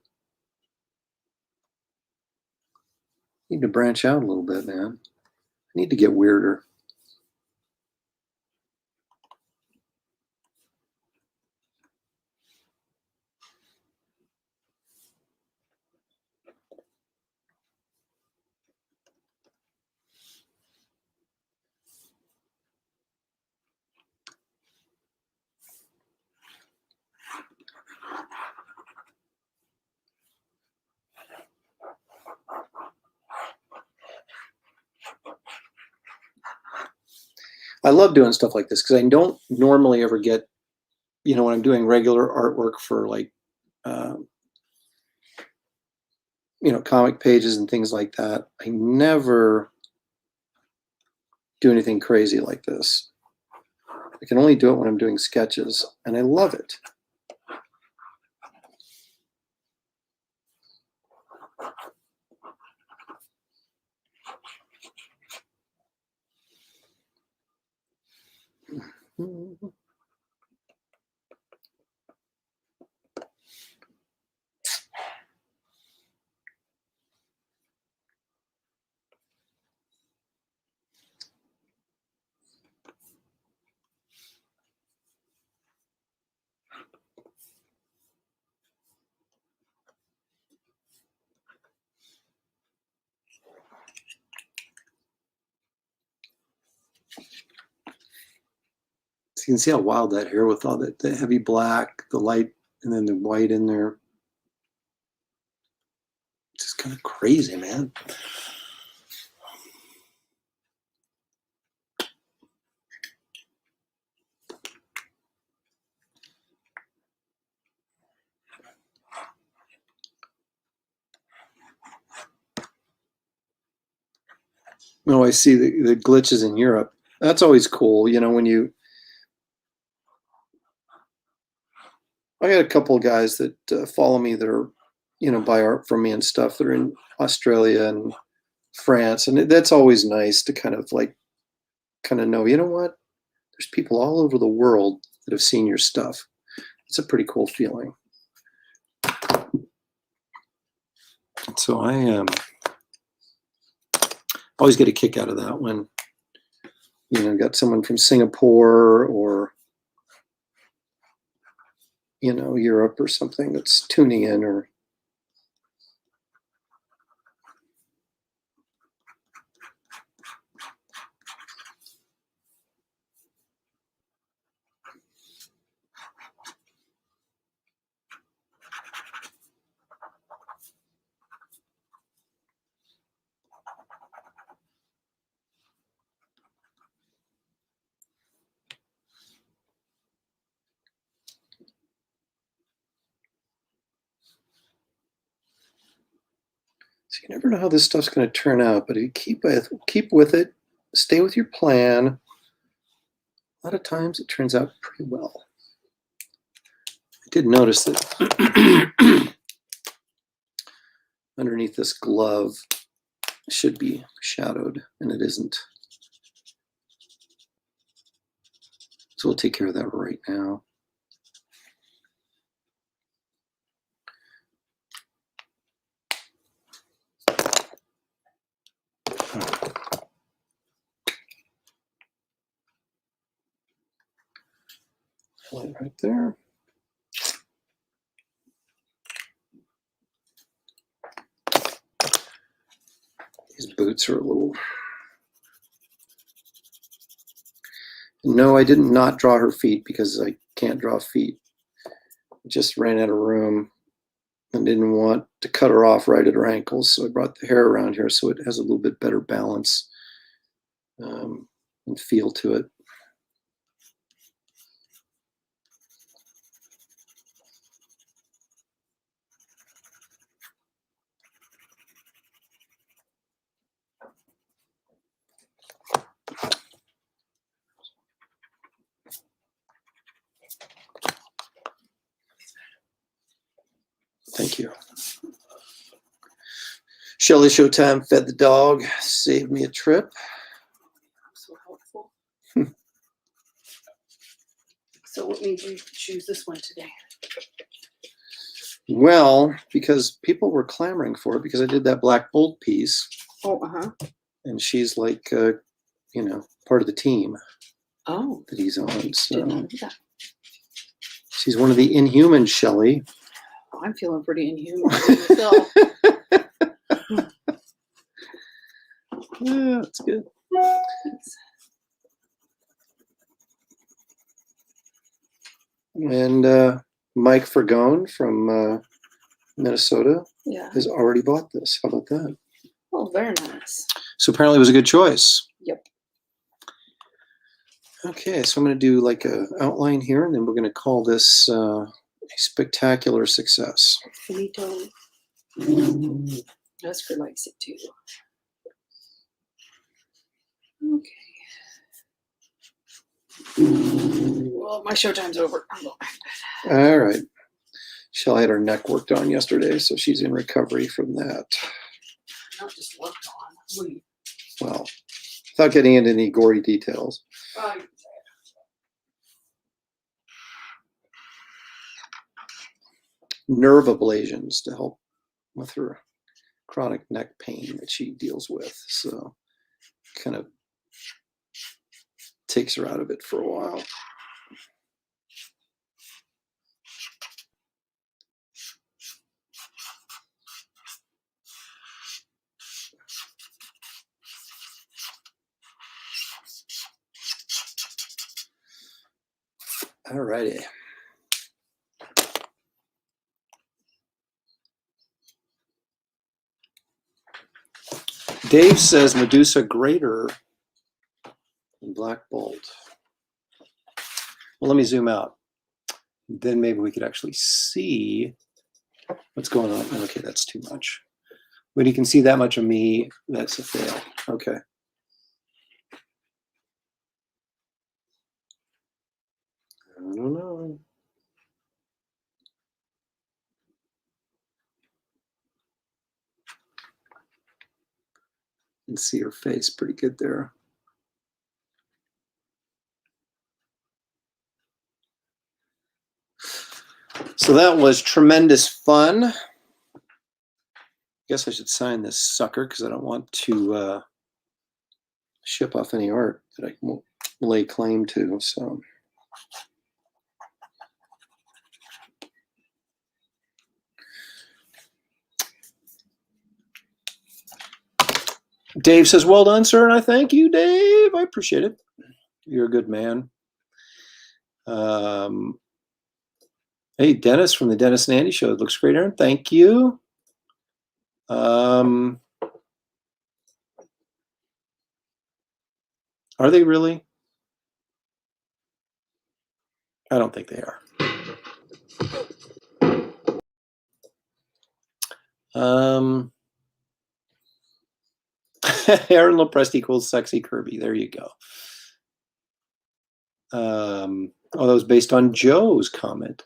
branch out a little bit, man. I need to get weirder. I love doing stuff like this because I don't normally ever get, when I'm doing regular artwork for like, comic pages and things like that, I never do anything crazy like this. I can only do it when I'm doing sketches, and I love it. So you can see how wild that hair with all that, the heavy black, the light, and then the white in there. It's just kind of crazy, man. Oh, I see the glitches in Europe. That's always cool, when I got a couple of guys that follow me that are, buy art from me and stuff. They're in Australia and France, and that's always nice to kind of know, you know what? There's people all over the world that have seen your stuff. It's a pretty cool feeling. So I always get a kick out of that when, got someone from Singapore or Europe or something that's tuning in, or so you never know how this stuff's going to turn out. But if you keep with it, stay with your plan. A lot of times it turns out pretty well. I did notice that underneath this glove should be shadowed, and it isn't. So we'll take care of that right now. Light right there. These boots are a little... No, I didn't not draw her feet because I can't draw feet. I just ran out of room and didn't want to cut her off right at her ankles. So I brought the hair around here so it has a little bit better balance and feel to it. Thank you. Shelly Showtime fed the dog, saved me a trip. So helpful. So what made you choose this one today? Well, because people were clamoring for it because I did that Black Bolt piece. Oh, uh-huh. And she's like, part of the team Oh. that he's on. Did So not know that. she's one of the Inhumans, Shelly. Oh, I'm feeling pretty inhuman myself. Yeah, that's good. Thanks. And Mike Fergone from Minnesota Yeah. has already bought this. How about that? Oh, very nice. So apparently it was a good choice. Yep. Okay, so I'm going to do like a outline here, and then we're going to call this a spectacular success. Finito. Oscar likes it too. Okay. Well, my showtime's over. I'm going back to bed. All right. Shell had her neck worked on yesterday, so she's in recovery from that. Not just worked on. Well, without getting into any gory details. Nerve ablations to help with her chronic neck pain that she deals with. So kind of takes her out of it for a while. All righty. Dave says Medusa greater than Black Bolt. Well, let me zoom out. Then maybe we could actually see what's going on. Okay, that's too much. When you can see that much of me, that's a fail. Okay. I don't know. You can see her face pretty good there. So that was tremendous fun. I guess I should sign this sucker because I don't want to ship off any art that I can lay claim to. So Dave says, well done, sir. And I thank you, Dave. I appreciate it. You're a good man. Hey, Dennis from the Dennis and Andy Show. It looks great, Aaron. Thank you. Are they really? I don't think they are. Aaron Lopresti equals sexy Kirby. There you go. Oh, that was based on Joe's comment.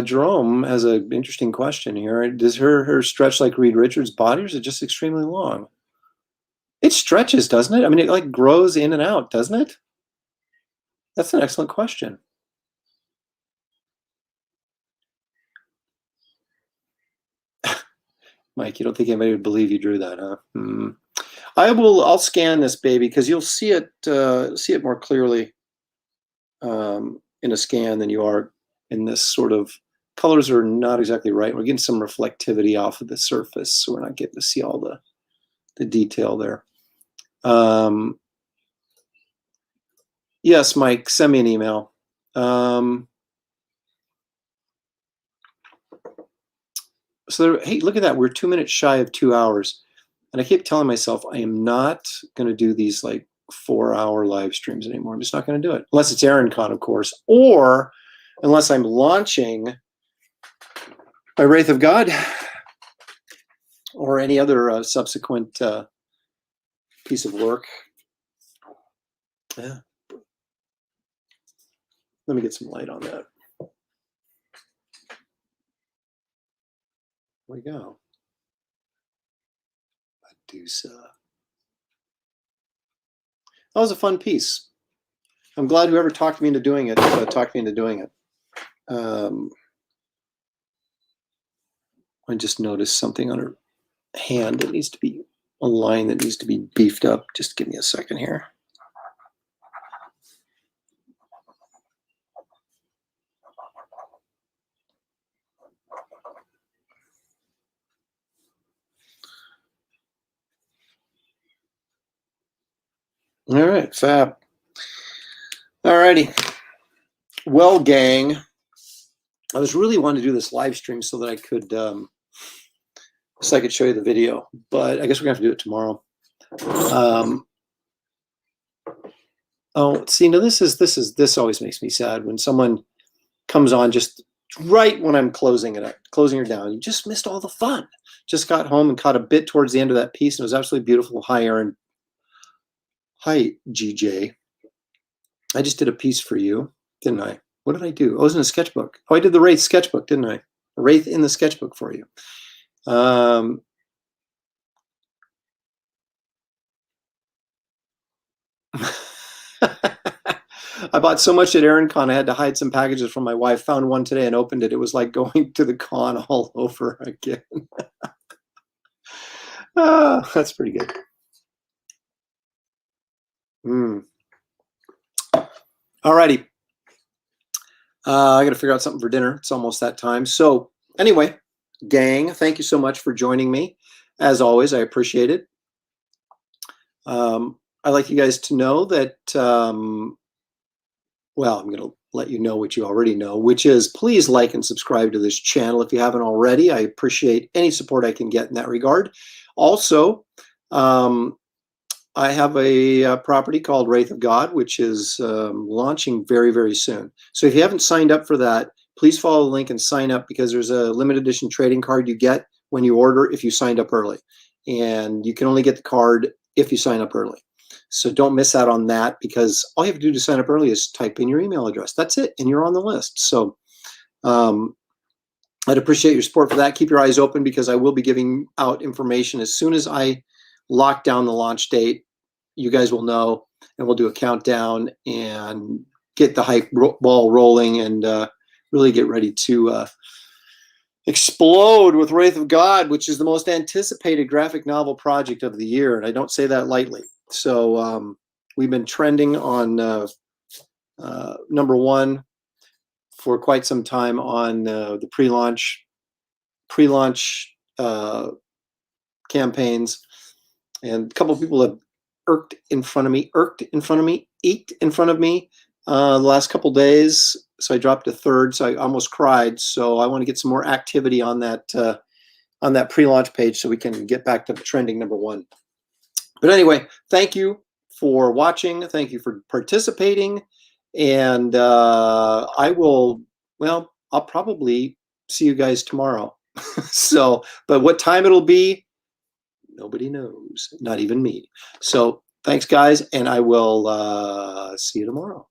Jerome has an interesting question here. Does her stretch like Reed Richards' body, or is it just extremely long? It stretches, doesn't it? I mean, it like grows in and out, doesn't it? That's an excellent question. Mike, you don't think anybody would believe you drew that, huh? I'll scan this baby because you'll see it more clearly in a scan than you are in this sort of. Colors are not exactly right. We're getting some reflectivity off of the surface, so we're not getting to see all the detail there. Yes, Mike, send me an email. So, hey, look at that. We're 2 minutes shy of 2 hours. And I keep telling myself I am not going to do these like 4-hour live streams anymore. I'm just not going to do it. Unless it's AaronCon, of course. Or unless I'm launching my Wraith of God or any other subsequent piece of work. Yeah. Let me get some light on that. There we go. Medusa. That was a fun piece. I'm glad whoever talked me into doing it talked me into doing it. I just noticed something on her hand that needs to be a line that needs to be beefed up. Just give me a second here. All right, fab. All righty. Well, gang, I was really wanting to do this live stream so that I could show you the video, but I guess we're gonna have to do it tomorrow. Oh, see, now this always makes me sad when someone comes on just right when I'm closing her down. You just missed all the fun. Just got home and caught a bit towards the end of that piece, and it was absolutely beautiful. Hi, Aaron. Hi, GJ. I just did a piece for you, didn't I? What did I do? Oh, it was in a sketchbook. Oh, I did the Wraith sketchbook, didn't I? Wraith in the sketchbook for you. I bought so much at AaronCon, I had to hide some packages from my wife. Found one today and opened it. It was like going to the con all over again. That's pretty good. All righty. I got to figure out something for dinner. It's almost that time. So anyway, gang, thank you so much for joining me. As always, I appreciate it. I'd like you guys to know that, well, I'm going to let you know what you already know, which is please like and subscribe to this channel if you haven't already. I appreciate any support I can get in that regard. Also, I have a property called Wraith of God, which is launching very, very soon. So if you haven't signed up for that, please follow the link and sign up because there's a limited edition trading card you get when you order if you signed up early. And you can only get the card if you sign up early. So don't miss out on that because all you have to do to sign up early is type in your email address. That's it, and you're on the list. So I'd appreciate your support for that. Keep your eyes open because I will be giving out information as soon as I lock down the launch date. You guys will know, and we'll do a countdown and get the hype ball rolling and really get ready to explode with Wraith of God, which is the most anticipated graphic novel project of the year, and I don't say that lightly. So we've been trending on #1 for quite some time on the pre-launch pre-launch campaigns, and a couple of people have eked in front of me the last couple days. So I dropped a third, so I almost cried. So I want to get some more activity on that pre-launch page so we can get back to trending #1. But anyway, thank you for watching. Thank you for participating. And I'll probably see you guys tomorrow. So, but what time it'll be, nobody knows, not even me. So thanks, guys, and I will see you tomorrow.